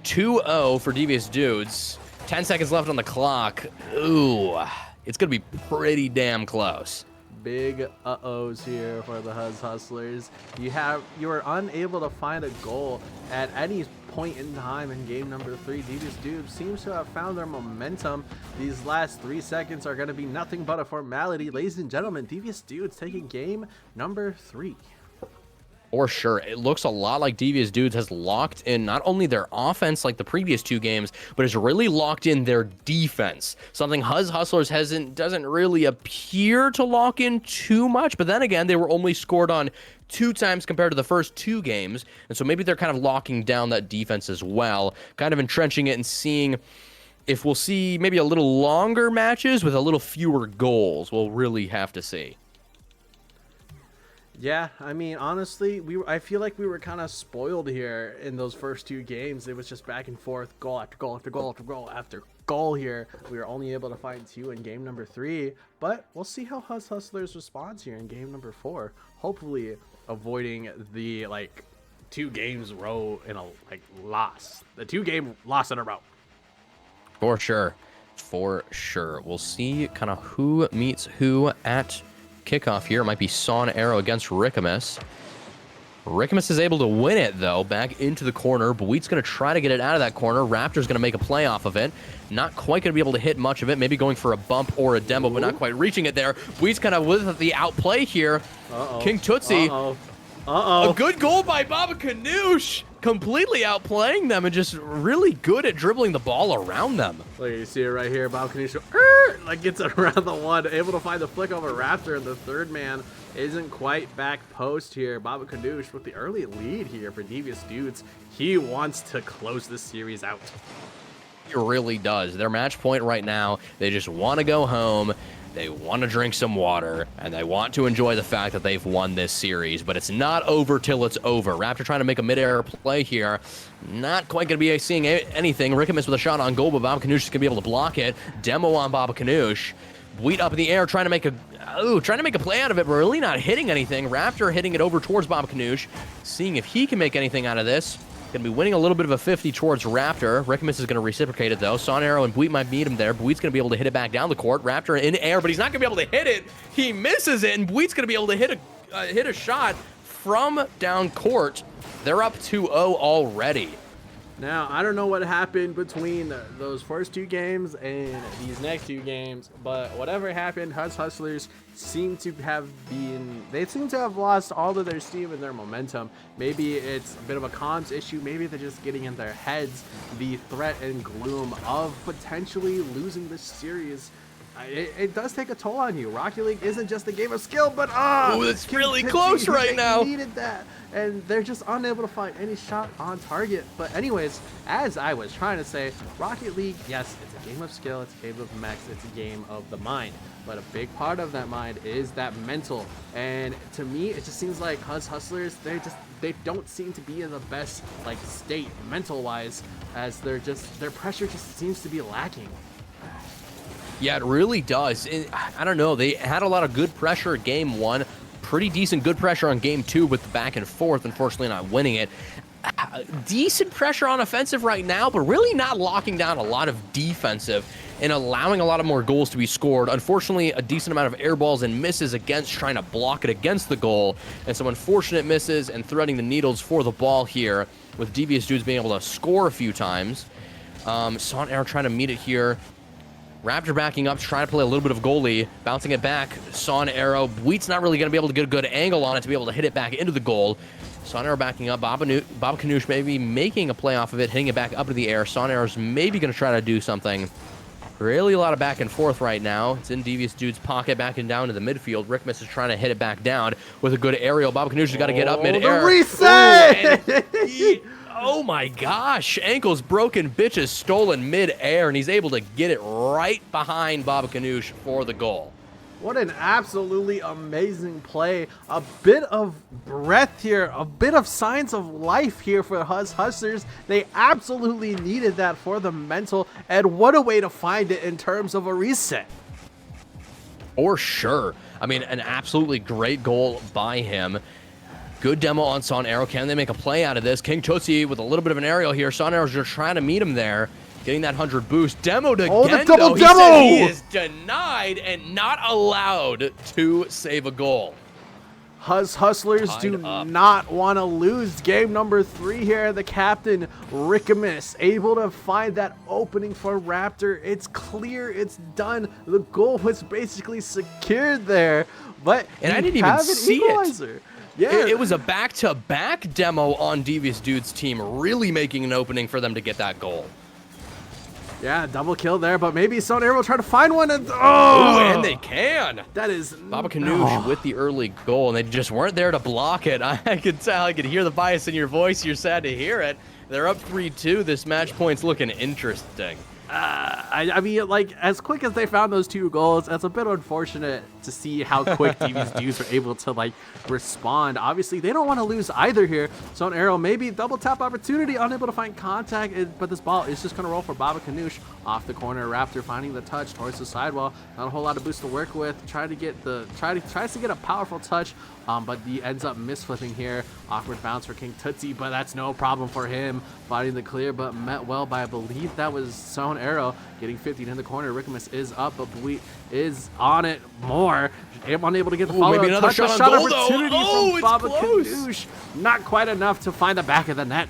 2-0 for Devious Dudes. 10 seconds left on the clock. Ooh, it's going to be pretty damn close. Big uh-ohs here for the Huzz Hustlers. You were unable to find a goal at any point in time in game number 3. Devious Dudes seems to have found their momentum. These last 3 seconds are going to be nothing but a formality. Ladies and gentlemen, Devious Dudes taking game number 3. For sure. It looks a lot like Devious Dudes has locked in not only their offense like the previous 2 games, but has really locked in their defense. Something Huzz Hustlers doesn't really appear to lock in too much, but then again, they were only scored on 2 times compared to the first 2 games, and so maybe they're kind of locking down that defense as well, kind of entrenching it and seeing if we'll see maybe a little longer matches with a little fewer goals. We'll really have to see. Yeah, I mean, honestly, I feel like we were kind of spoiled here in those first 2 games. It was just back and forth, goal after goal after goal after goal after goal here. We were only able to find 2 in game number 3, but we'll see how Huzz Hustlers responds here in game number 4. Hopefully avoiding the 2 games row in a loss. The 2-game loss in a row. For sure. For sure. We'll see kind of who meets who at kickoff here. It might be Son Arrow against Rickamus. Rickamus is able to win it, though, back into the corner. Buit's going to try to get it out of that corner. Raptor's going to make a play off of it. Not quite going to be able to hit much of it. Maybe going for a bump or a demo, but not quite reaching it there. Buit's kind of with the outplay here. King Tootsie. A good goal by Baba Kanoosh. Completely outplaying them and just really good at dribbling the ball around them. Look, you see it right here. Baba Kanoosh gets it around the one, able to find the flick over Raptor, and the third man isn't quite back post here. Baba Kanoosh with the early lead here for Devious Dudes. He wants to close this series out. He really does. Their match point right now, they just want to go home. They want to drink some water, and they want to enjoy the fact that they've won this series, but it's not over till it's over. Raptor trying to make a mid-air play here. Not quite going to be seeing anything. Rickamus with a shot on goal, but Baba Kanoosh is going to be able to block it. Demo on Baba Kanoosh. Buit up in the air, trying to make a play out of it, but really not hitting anything. Raptor hitting it over towards Baba Kanoosh, seeing if he can make anything out of this. Going to be winning a little bit of a 50 towards Raptor. Rickamus is going to reciprocate it, though. Son Arrow and Buit might meet him there. Buit's going to be able to hit it back down the court. Raptor in air, but he's not going to be able to hit it. He misses it, and Buit's going to be able to hit a shot from down court. They're up 2-0 already. Now, I don't know what happened between those first 2 games and these next 2 games, but whatever happened, Huzz Hustlers seem to have lost all of their steam and their momentum. Maybe it's a bit of a comms issue. Maybe they're just getting in their heads the threat and gloom of potentially losing this series. It does take a toll on you. Rocket League isn't just a game of skill, but it's really close right now. Needed that, and they're just unable to find any shot on target. But anyways, as I was trying to say, Rocket League, yes, it's a game of skill, it's a game of mechs, it's a game of the mind. But a big part of that mind is that mental. And to me, it just seems like Huzz Hustlers, they don't seem to be in the best state mental-wise, as their pressure just seems to be lacking. Yeah, it really does. I don't know. They had a lot of good pressure at game 1. Pretty decent good pressure on game 2 with the back and forth. Unfortunately, not winning it. Decent pressure on offensive right now, but really not locking down a lot of defensive and allowing a lot of more goals to be scored. Unfortunately, a decent amount of air balls and misses against trying to block it against the goal. And some unfortunate misses and threading the needles for the ball here, with Devious Dudes being able to score a few times. Son Arrow trying to meet it here. Raptor backing up, trying to play a little bit of goalie, bouncing it back. Son Arrow. Buit's not really going to be able to get a good angle on it to be able to hit it back into the goal. Son Arrow backing up. Baba Kanoosh maybe making a play off of it, hitting it back up into the air. Son Arrow's maybe going to try to do something. Really a lot of back and forth right now. It's in Devious Dude's pocket, backing down to the midfield. Rickamus is trying to hit it back down with a good aerial. Baba Kanoosh has got to get up mid-air. The reset! Oh my gosh, ankles broken, bitches stolen mid-air, and he's able to get it right behind Baba Kanoosh for the goal. What an absolutely amazing play. A bit of breath here, a bit of signs of life here for Huzz Hustlers. They absolutely needed that for the mental, and what a way to find it in terms of a reset. For sure. I mean, an absolutely great goal by him. Good demo on Son Arrow. Can they make a play out of this? King Tootsie with a little bit of an aerial here. Son Arrow's just trying to meet him there. Getting that 100 boost. Demoed again, the double though. demo! He is denied and not allowed to save a goal. Huzz Hustlers do not want to lose game number 3 here. The captain, Rickamus, able to find that opening for Raptor. It's clear, it's done. The goal was basically secured there, but and I didn't even see it. Yeah. It was a back-to-back demo on Devious Dude's team, really making an opening for them to get that goal. Yeah, double kill there, but maybe SoneArrow will try to find one. And and they can. That is Baba Kanoosh with the early goal, and they just weren't there to block it. I could tell. I could hear the bias in your voice. You're sad to hear it. They're up 3-2. This match point's looking interesting. I mean, like, as quick as they found those 2 goals, it's a bit unfortunate to see how quick Devious Dudes were able to, like, respond. Obviously, they don't want to lose either here. SoneArrow maybe double tap opportunity, unable to find contact, but this ball is just going to roll for Baba Kanoosh off the corner. Raptor finding the touch towards the sidewall. Not a whole lot of boost to work with. Tries to get a powerful touch, but he ends up misflipping here. Awkward bounce for King Tootsie, but that's no problem for him. Fighting the clear, but met well by, I believe that was SoneArrow, getting 50 in the corner. Rickamus is up, but Bleat is on it more. Unable to get the follow-up maybe another touch. shot on goal, opportunity though. from It's Baba close. Kanoosh. Not quite enough to find the back of the net.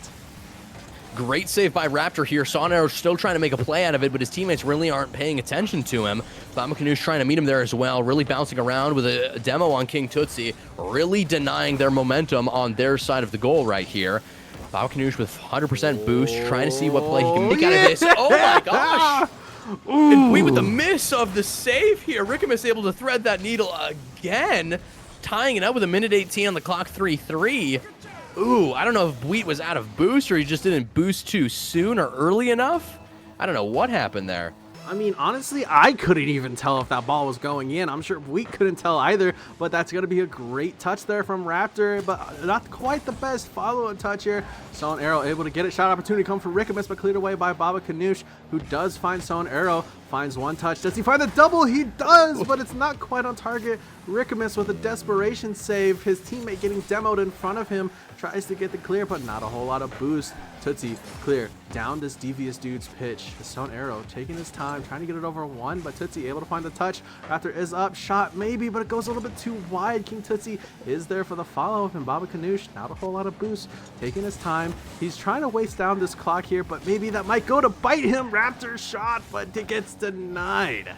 Great save by Raptor here. SoneArrow still trying to make a play out of it, but his teammates really aren't paying attention to him. Baba Kanoosh trying to meet him there as well, really bouncing around with a demo on King Tootsie, really denying their momentum on their side of the goal right here. Baba Kanoosh with 100% boost, trying to see what play he can make out of this. Oh my gosh! And Bleat with the miss of the save here. Rickamus able to thread that needle again, tying it up with a minute 18 on the clock, 3-3. Ooh, I don't know if Bleat was out of boost or he just didn't boost too soon or early enough. I don't know what happened there. I mean, honestly, I couldn't even tell if that ball was going in. I'm sure Bleat couldn't tell either, but that's going to be a great touch there from Raptor, but not quite the best follow-up touch here. SoneArrow able to get it. Shot opportunity come from Rickamus, but cleared away by Baba Kanoosh, who does find SoneArrow. Finds one touch. Does he find the double? He does, but it's not quite on target. Rickamus with a desperation save. His teammate getting demoed in front of him. Tries to get the clear, but not a whole lot of boost. Tootsie clear down this Devious Dude's pitch. SoneArrow taking his time, trying to get it over one, but Tootsie able to find the touch. Raptor is up. Shot maybe, but it goes a little bit too wide. King Tootsie is there for the follow-up, and Baba Kanoosh, not a whole lot of boost. Taking his time. He's trying to waste down this clock here, but maybe that might go to bite him. Raptor shot, but it gets denied.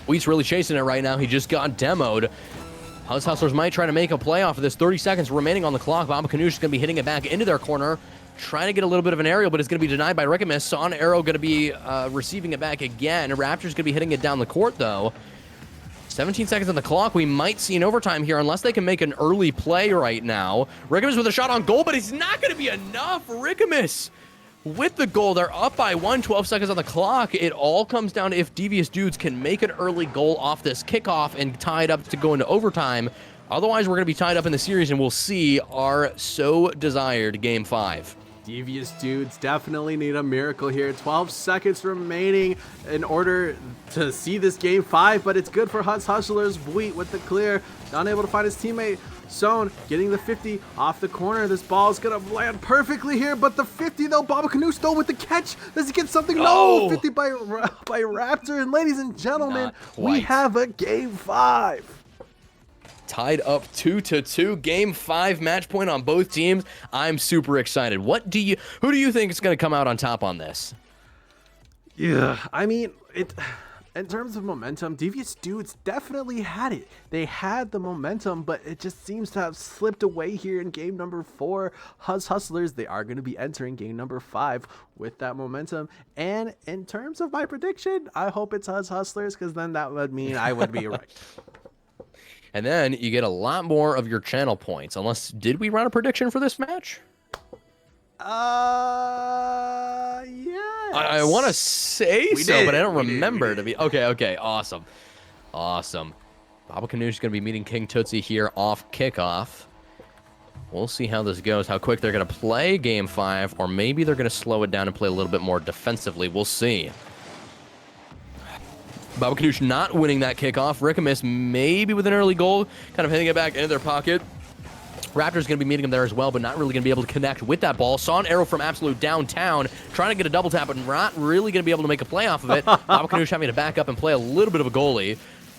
Bleat's really chasing it right now. He just got demoed. Huzz Hustlers might try to make a play off of this. 30 seconds remaining on the clock. Baba Kanoosh is going to be hitting it back into their corner, trying to get a little bit of an aerial, but it's going to be denied by Rickamus. SoneArrow going to be receiving it back again. Raptor's going to be hitting it down the court, though. 17 seconds on the clock. We might see an overtime here unless they can make an early play right now. Rickamus with a shot on goal, but it's not going to be enough. Rickamus with the goal. They're up by 12 seconds on the clock. It all comes down to if Devious Dudes can make an early goal off this kickoff and tie it up to go into overtime. Otherwise, we're going to be tied up in the series, and we'll see our so desired Game 5. Devious Dudes definitely need a miracle here. 12 seconds remaining in order to see this Game 5, but it's good for Huzz Hustlers. Bleat with the clear, unable to find his teammate. Zone getting the 50 off the corner. This ball is going to land perfectly here, but the 50 though, Baba Kanoosh though with the catch. Does he get something? No, 50 by Raptor. And ladies and gentlemen, we have a Game 5. Tied up 2-2. Game 5 match point on both teams. I'm super excited. Who do you think is going to come out on top on this? Yeah, I mean, in terms of momentum, Devious Dudes definitely had it. They had the momentum, but it just seems to have slipped away here in game number 4. Huzz Hustlers, they are going to be entering game number 5 with that momentum. And in terms of my prediction, I hope it's Huzz Hustlers, because then that would mean I would be right. And then you get a lot more of your channel points. Unless, did we run a prediction for this match? Yes. I want to say so, but I don't remember to be. Okay, awesome. Baba Kanoosh is going to be meeting King Tootsie here off kickoff. We'll see how this goes, how quick they're going to play Game 5, or maybe they're going to slow it down and play a little bit more defensively. We'll see. Baba Kanoosh not winning that kickoff. Rickamus maybe with an early goal, kind of hitting it back into their pocket. Raptor's going to be meeting him there as well, but not really going to be able to connect with that ball. SoneArrow from absolute downtown, trying to get a double tap, but not really going to be able to make a play off of it. Baba Kanoosh having to back up and play a little bit of a goalie.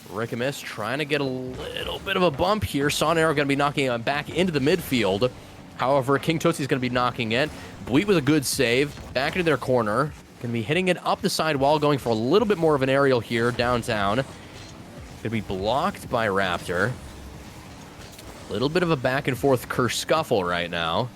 Rickamus trying to get a little bit of a bump here. SoneArrow going to be knocking him back into the midfield. However, King Tootsie is going to be knocking it. Bleat with a good save, back into their corner. Going to be hitting it up the side wall, going for a little bit more of an aerial here downtown. Going to be blocked by Raptor. Little bit of a back and forth scuffle right now.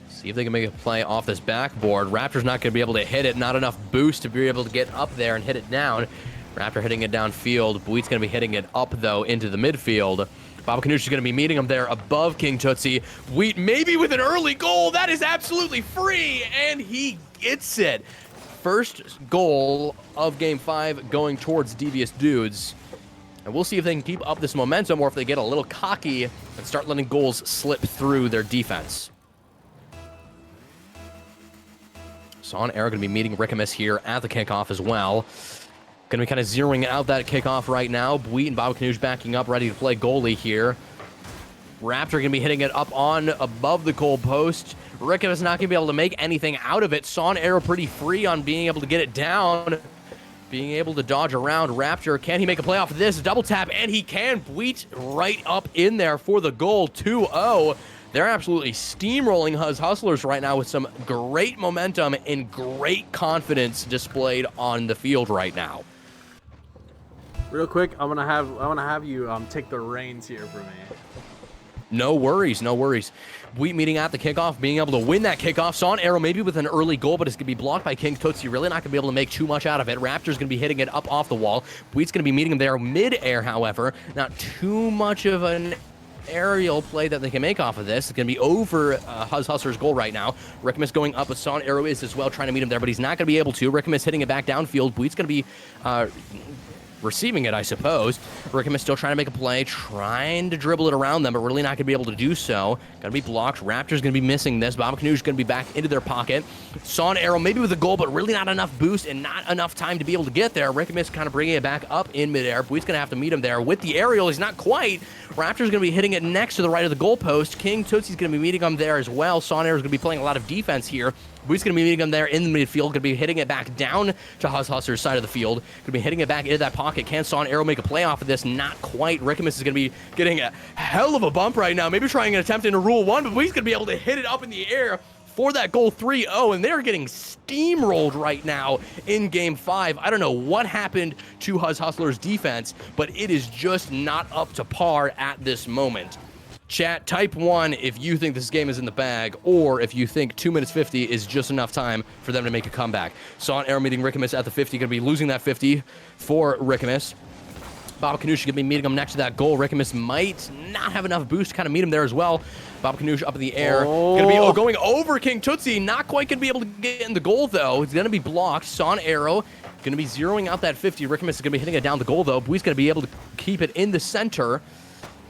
See if they can make a play off this backboard. Raptor's not going to be able to hit it. Not enough boost to be able to get up there and hit it down. Raptor hitting it downfield. Buit's going to be hitting it up, though, into the midfield. Babakanoosh is going to be meeting him there above King Tootsie. Buit maybe with an early goal. That is absolutely free, and he gets it. First goal of Game 5 going towards Devious Dudes. And we'll see if they can keep up this momentum or if they get a little cocky and start letting goals slip through their defense. Son Arrow going to be meeting Rickamus here at the kickoff as well. Going to be kind of zeroing out that kickoff right now. Buit and Babakanoosh backing up, ready to play goalie here. Raptor going to be hitting it up on above the goal post. Rickamus not going to be able to make anything out of it. Son Arrow pretty free on being able to get it down. Being able to dodge around. Raptor, can he make a play off of this? Double tap, and he can. Buit right up in there for the goal, 2-0. They're absolutely steamrolling Huzz Hustlers right now with some great momentum and great confidence displayed on the field right now. Real quick, I want to have you take the reins here for me. No worries, no worries. Buit meeting at the kickoff, being able to win that kickoff. Son Arrow maybe with an early goal, but it's going to be blocked by King Tootsie. Really not going to be able to make too much out of it. Raptor's going to be hitting it up off the wall. Buit's going to be meeting him there mid-air, however. Not too much of an aerial play that they can make off of this. It's going to be over Huzz Hustler's goal right now. Rickamus going up with Son Arrow is as well, trying to meet him there, but he's not going to be able to. Rickamus hitting it back downfield. Buit's going to be receiving it, I suppose. Rickamus still trying to make a play, trying to dribble it around them, but really not going to be able to do so. Going to be blocked. Raptor's going to be missing this. Babakanoosh going to be back into their pocket. Son Arrow maybe with a goal, but really not enough boost and not enough time to be able to get there. Rickamus kind of bringing it back up in midair. Buit's going to have to meet him there with the aerial. He's not quite. Raptor's going to be hitting it next to the right of the goalpost. King Tootsie's going to be meeting him there as well. Son Arrow's going to be playing a lot of defense here. Buit's going to be meeting him there in the midfield. Going to be hitting it back down to Huzz Hustler's side of the field. Going to be hitting it back into that pocket. Can Son Arrow make a play off of this? Not quite. Rickamus is going to be getting a hell of a bump right now. Maybe trying an attempt into Rule 1, but Buit's going to be able to hit it up in the air for that goal 3-0, and they're getting steamrolled right now in Game 5. I don't know what happened to Huzz Hustler's defense, but it is just not up to par at this moment. Chat, type 1 if you think this game is in the bag, or if you think 2 minutes 50 is just enough time for them to make a comeback. Son Arrow meeting Rickamus at the 50, going to be losing that 50 for Rickamus. Babakanoosh is going to be meeting him next to that goal. Rickamus might not have enough boost to kind of meet him there as well. Babakanoosh up in the air. Going to be going over King Tootsie. Not quite going to be able to get in the goal, though. It's going to be blocked. Son Arrow going to be zeroing out that 50. Rickamus is going to be hitting it down the goal, though. Buit's going to be able to keep it in the center.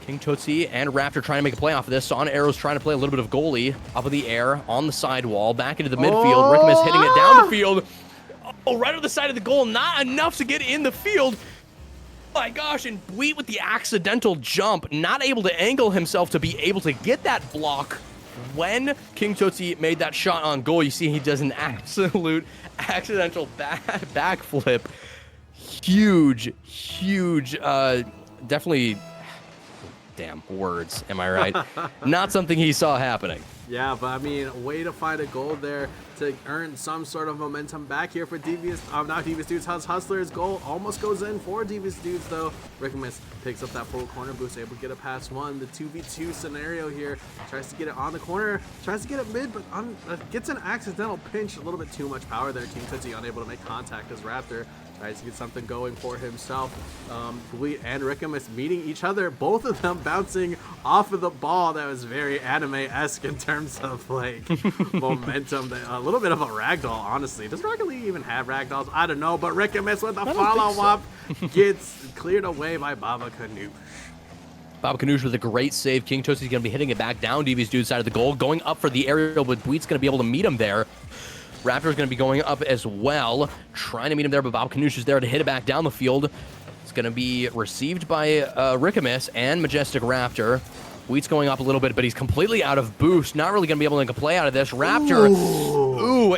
King Tootsie and Raptor trying to make a play off of this. Son Arrow's trying to play a little bit of goalie up in the air on the sidewall. Back into the midfield. Rickamus hitting it down the field. Oh, right on the side of the goal. Not enough to get in the field. Oh my gosh, and Buit with the accidental jump, not able to angle himself to be able to get that block. When King Tootsie made that shot on goal, you see he does an absolute accidental backflip. Huge, definitely, damn, words, am I right? Not something he saw happening. Yeah, but I mean, a way to find a goal there to earn some sort of momentum back here for Devious, not Devious Dudes, Huzz Hustlers. Goal almost goes in for Devious Dudes, though. Rickamus picks up that full corner boost, able to get a past one. The 2v2 scenario here, tries to get it on the corner, tries to get it mid, but gets an accidental pinch, a little bit too much power there. King Tootsie unable to make contact as Raptor tries to get something going for himself. Buit and Rickamus meeting each other, both of them bouncing off of the ball. That was very anime-esque in terms of like momentum. A little bit of a ragdoll, honestly. Does Rocket League even have ragdolls? I don't know, but Rickamus with the follow-up gets cleared away by Babakanoosh. Babakanoosh with a great save. King Tootsie's going to be hitting it back down Devious Dude's side of the goal, going up for the aerial, but Buit's going to be able to meet him there. Raptor's going to be going up as well, trying to meet him there, but Babakanoosh is there to hit it back down the field. It's going to be received by Rickamus and Majestic Raptor. Buit's going up a little bit, but he's completely out of boost. Not really going to be able to make a play out of this. Raptor,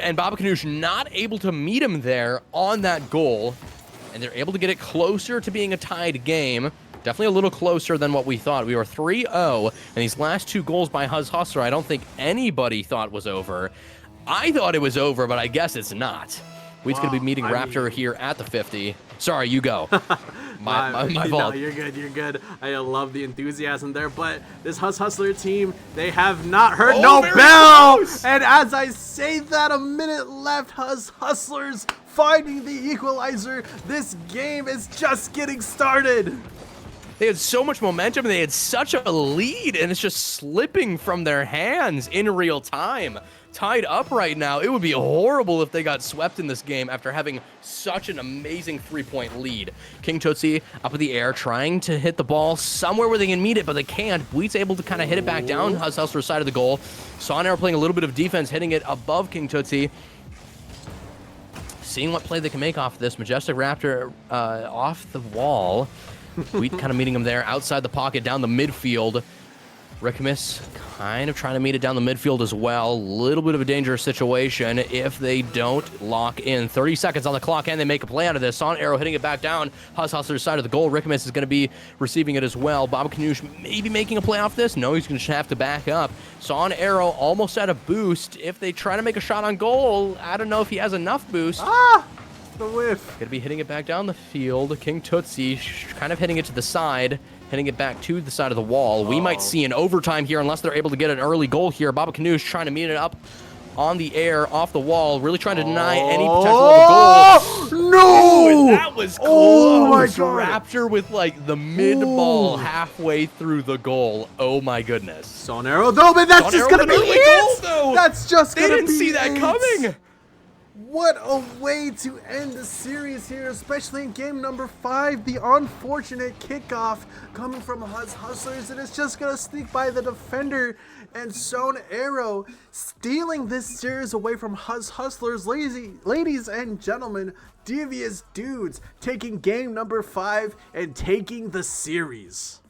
and Babakanoosh not able to meet him there on that goal. And they're able to get it closer to being a tied game. Definitely a little closer than what we thought. We were 3-0, and these last 2 goals by Huzz Hustler, I don't think anybody thought was over. I thought it was over, but I guess it's not. Buit's going to be meeting Raptor here at the 50. Sorry, you go. My No, fault. you're good. You're good. I love the enthusiasm there, but this Huzz Hustler team, they have not heard no very bell. close. And as I say that, a minute left. Huzz Hustlers finding the equalizer. This game is just getting started. They had so much momentum and they had such a lead, and it's just slipping from their hands in real time. Tied up right now. It would be horrible if they got swept in this game after having such an amazing 3-point lead. King Tootsie up in the air, trying to hit the ball somewhere where they can meet it, but they can't. Bleet's able to kind of hit it back down. Huzz Hustler's side of the goal. Sonera playing a little bit of defense, hitting it above King Tootsie. Seeing what play they can make off this. Majestic Raptor off the wall. Bleet kind of meeting him there outside the pocket, down the midfield. Rickamus kind of trying to meet it down the midfield as well. A little bit of a dangerous situation if they don't lock in. 30 seconds on the clock, and they make a play out of this. Son Arrow hitting it back down. Huzz Hustler's side of the goal. Rickamus is going to be receiving it as well. Bob Kanoosh maybe making a play off this. No, he's going to have to back up. Son Arrow almost at a boost. If they try to make a shot on goal, I don't know if he has enough boost. The whiff. Gonna be hitting it back down the field. King Tootsie kind of hitting it to the side, hitting it back to the side of the wall. We might see an overtime here unless they're able to get an early goal here. Baba Kanoosh trying to meet it up on the air, off the wall, really trying to deny any potential of a goal. No! Ooh, that was close. Oh my God. Raptor with like the mid ball halfway through the goal. Oh my goodness. Sonero, no, but that's Son just Arrow gonna with be an early goal, it. though. That's just They gonna be didn't see that it. coming. What a way to end the series here, especially in game number 5. The unfortunate kickoff coming from Huzz Hustlers, and it's just going to sneak by the defender. And Son Arrow stealing this series away from Huzz Hustlers. Ladies and gentlemen, Devious Dudes taking game number 5 and taking the series.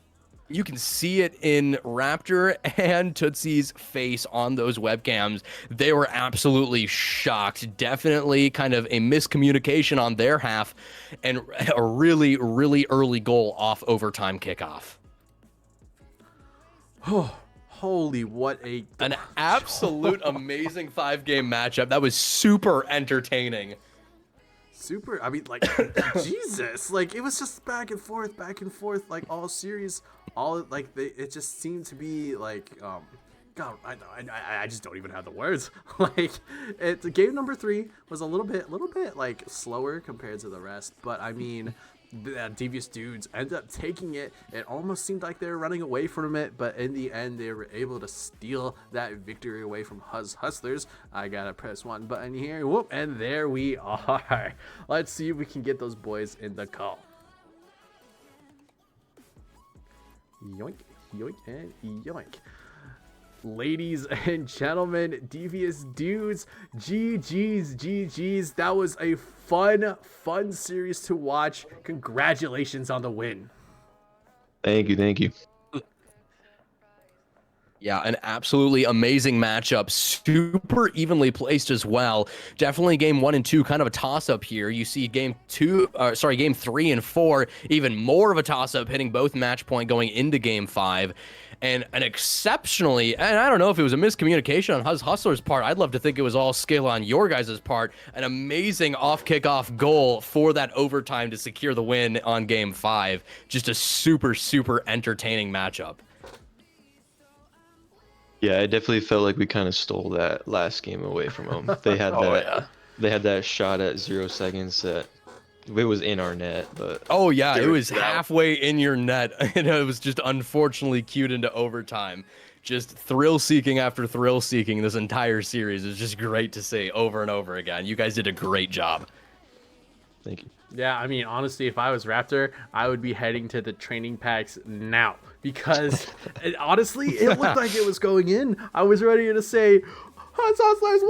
You can see it in Raptor and Tootsie's face on those webcams. They were absolutely shocked. Definitely kind of a miscommunication on their half, and a really, really early goal off overtime kickoff. Oh, holy, what an absolute amazing 5-game matchup. That was super entertaining. Super, I mean, like, Jesus, like, it was just back and forth, like, all series, all, like, it just seemed to be, like, God, I just don't even have the words. Like, game number 3 was a little bit, like, slower compared to the rest, but, I mean, the Devious Dudes ended up taking it. It almost seemed like they were running away from it, but in the end, they were able to steal that victory away from Huzz Hustlers. I gotta press one button here, whoop, and there we are. Let's see if we can get those boys in the call. Yoink, yoink, and yoink. Ladies and gentlemen, Devious Dudes, GG's. That was a fun series to watch. Congratulations on the win. Thank you. Yeah, an absolutely amazing matchup. Super evenly placed as well. Definitely game 1 and 2, kind of a toss-up here. You see game 3 and 4, even more of a toss-up, hitting both match point going into game 5. And an exceptionally, and I don't know if it was a miscommunication on Huzz Hustler's part. I'd love to think it was all skill on your guys' part. An amazing off-kickoff goal for that overtime to secure the win on game 5. Just a super entertaining matchup. Yeah, I definitely felt like we kind of stole that last game away from them. They had they had that shot at 0 seconds that it was in our net, but oh yeah, it was halfway in your net, and it was just unfortunately queued into overtime. Just thrill seeking after thrill seeking this entire series. It's just great to see over and over again. You guys did a great job. Thank you. Yeah, I mean, honestly, if I was Raptor, I would be heading to the training packs now, because honestly, it looked like it was going in. I was ready to say, Huzz Hustlers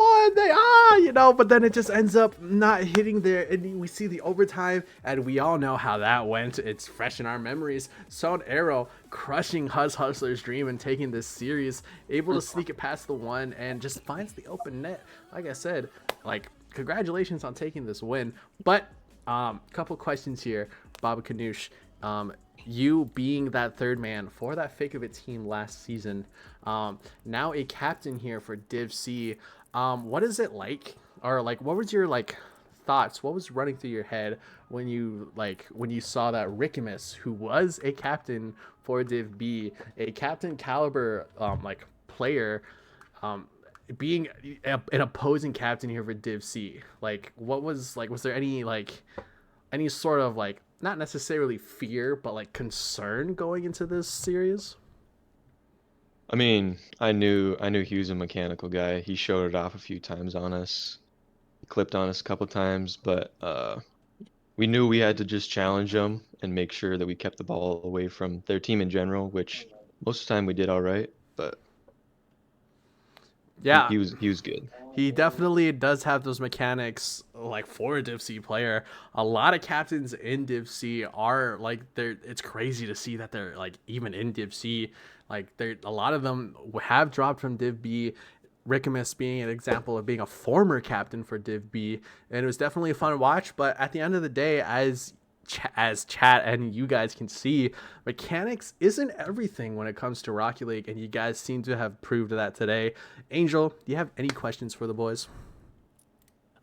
won, but then it just ends up not hitting there, and we see the overtime, and we all know how that went. It's fresh in our memories. Son Arrow crushing Huzz Hustlers' dream and taking this series, able to sneak it past the one, and just finds the open net. Like I said, like, congratulations on taking this win. But couple questions here, Baba Kanoosh. You being that third man for that Fake of It team last season, now a captain here for Div C, what is it like, or like what was your like thoughts? What was running through your head when you saw that Rickamus, who was a captain for Div B, a captain caliber player, being an opposing captain here for Div C? Like, what was was there any sort of not necessarily fear, but concern going into this series? I mean, I knew he was a mechanical guy. He showed it off a few times on us. He clipped on us a couple times, but we knew we had to just challenge them and make sure that we kept the ball away from their team in general, which most of the time we did all right, but Yeah, he was good. he definitely does have those mechanics for a Div C player. A lot of captains in Div C are it's crazy to see that they're even in Div C. A lot of them have dropped from Div B. Rickamus being an example of being a former captain for Div B, and it was definitely a fun watch. But at the end of the day, as chat and you guys can see, mechanics isn't everything when it comes to Rocket League, and you guys seem to have proved that today. Angel, do you have any questions for the boys?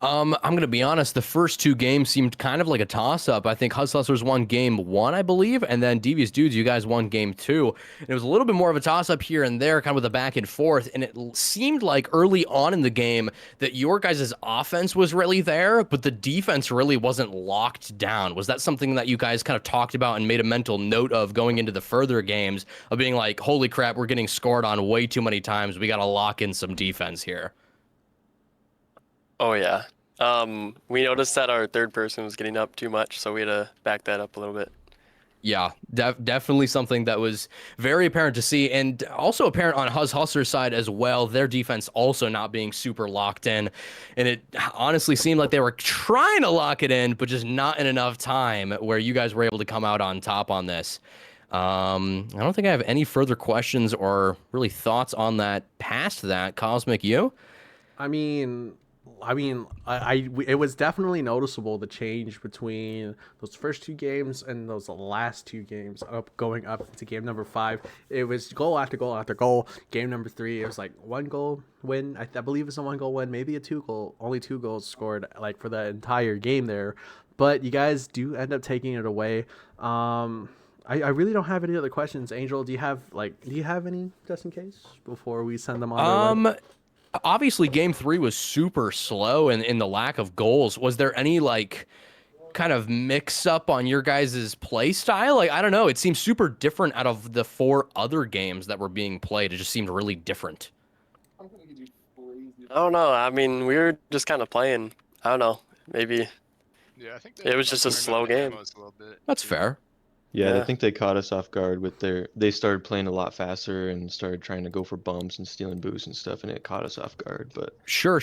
I'm gonna be honest. The first two games seemed kind of like a toss-up. I think Huzz Hustlers won game 1, I believe, and then Devious Dudes, you guys won game 2. And it was a little bit more of a toss-up here and there, kind of with a back and forth. And it seemed like early on in the game that your guys' offense was really there, but the defense really wasn't locked down. Was that something that you guys kind of talked about and made a mental note of going into the further games, of being like, holy crap, we're getting scored on way too many times. We got to lock in some defense here. Oh yeah. We noticed that our third person was getting up too much, so we had to back that up a little bit. Yeah, definitely something that was very apparent to see, and also apparent on Huzz Hustler's side as well. Their defense also not being super locked in, and it honestly seemed like they were trying to lock it in, but just not in enough time where you guys were able to come out on top on this. I don't think I have any further questions or really thoughts on that past that. Cosmic, you? It was definitely noticeable, the change between those first two games and those last two games going up to game number 5. It was goal after goal after goal. Game number 3, it was one goal win. I believe it's a 1 goal win, maybe only 2 goals scored for the entire game there. But you guys do end up taking it away. I really don't have any other questions. Angel, do you have any just in case before we send them on their way? Obviously, game 3 was super slow in the lack of goals. Was there any kind of mix up on your guys' play style? I don't know. It seems super different out of the 4 other games that were being played. It just seemed really different. I don't know. I mean, we were just kind of playing. I don't know. Maybe. Yeah, I think it was just a slow game. That's fair. Yeah, I think they caught us off guard with they started playing a lot faster and started trying to go for bumps and stealing boosts and stuff, and it caught us off guard. But Sure.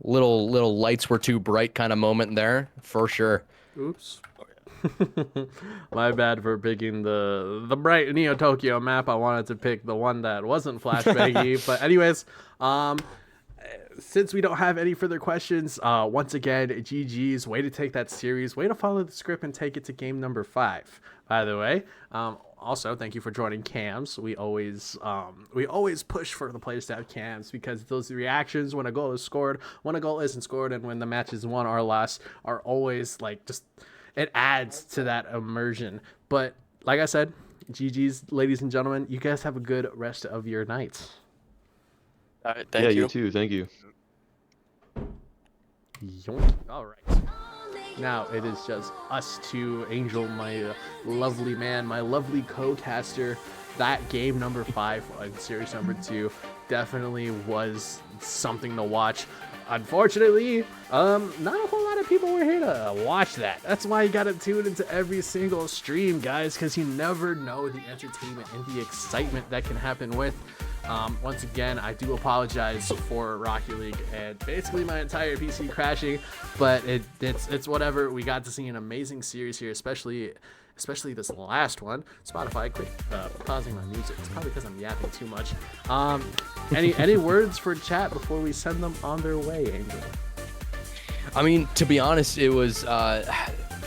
Little lights were too bright kind of moment there, for sure. Oops. My bad for picking the bright Neo Tokyo map. I wanted to pick the one that wasn't flashbaggy. But anyways, since we don't have any further questions, once again, GG's. Way to take that series. Way to follow the script and take it to game number 5. By the way, also thank you for joining cams. We always push for the players to have cams, because those reactions when a goal is scored, when a goal isn't scored, and when the match is won or lost are always it adds to that immersion. But like I said, GG's, ladies and gentlemen. You guys have a good rest of your night. All right, thank you. you too. Thank you. Yoink. All right. Now it is just us two. Angel, my lovely man, my lovely co-caster. That game number 5 on series number 2 definitely was something to watch. Unfortunately, not a whole lot of people were here to watch that. That's why you gotta tune into every single stream, guys, because you never know the entertainment and the excitement that can happen with. Once again, I do apologize for Rocket League and basically my entire PC crashing, but it's whatever. We got to see an amazing series here, especially this last one. Spotify, quick pausing my music. It's probably because I'm yapping too much. Any words for chat before we send them on their way, Angel? I mean, to be honest, it was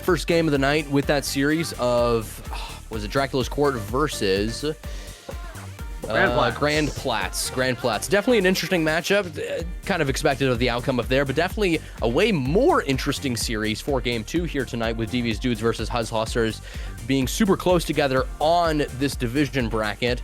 first game of the night with that series of was it Dracula's Court versus Grand Platts. Grand Platts. Definitely an interesting matchup. Kind of expected of the outcome of there, but definitely a way more interesting series for Game 2 here tonight with Devious Dudes versus Huzz Hustlers being super close together on this division bracket.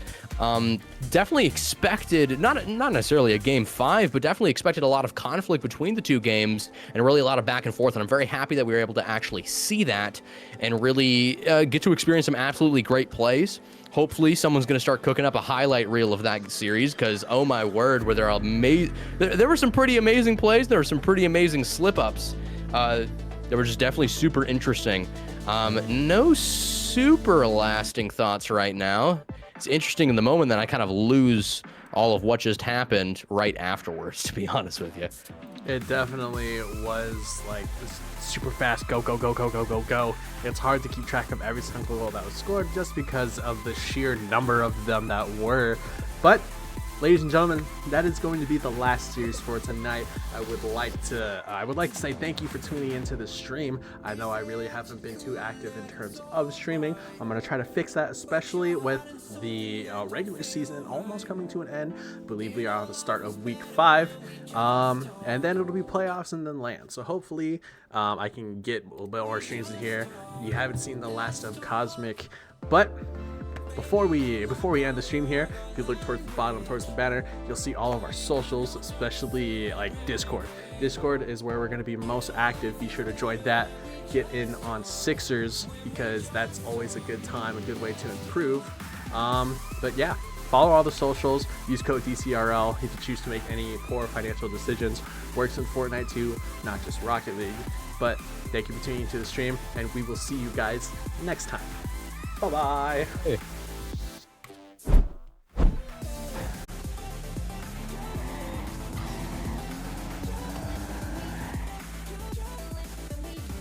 Definitely expected, not necessarily a Game 5, but definitely expected a lot of conflict between the two games and really a lot of back and forth. And I'm very happy that we were able to actually see that and really get to experience some absolutely great plays. Hopefully someone's going to start cooking up a highlight reel of that series because, oh my word, were there there were some pretty amazing plays. There were some pretty amazing slip-ups. They were just definitely super interesting. No super lasting thoughts right now. It's interesting in the moment that I kind of lose all of what just happened right afterwards, to be honest with you. It definitely was like this super fast go. It's hard to keep track of every single goal that was scored just because of the sheer number of them that were. But ladies and gentlemen, that is going to be the last series for tonight. I would like to say thank you for tuning into the stream. I know I really haven't been too active in terms of streaming. I'm going to try to fix that, especially with the regular season almost coming to an end. I believe we are on the start of week 5. And then it'll be playoffs and then land. So hopefully I can get a little bit more streams in here. You haven't seen the last of Cosmic, but before we end the stream here, if you look towards the bottom, towards the banner, you'll see all of our socials, especially like Discord. Discord is where we're going to be most active. Be sure to join that. Get in on Sixers because that's always a good time, a good way to improve. But yeah, follow all the socials. Use code Dcrl if you choose to make any poor financial decisions. Works in Fortnite too, not just Rocket League. But thank you for tuning into the stream, and we will see you guys next time. Bye-bye. Hey.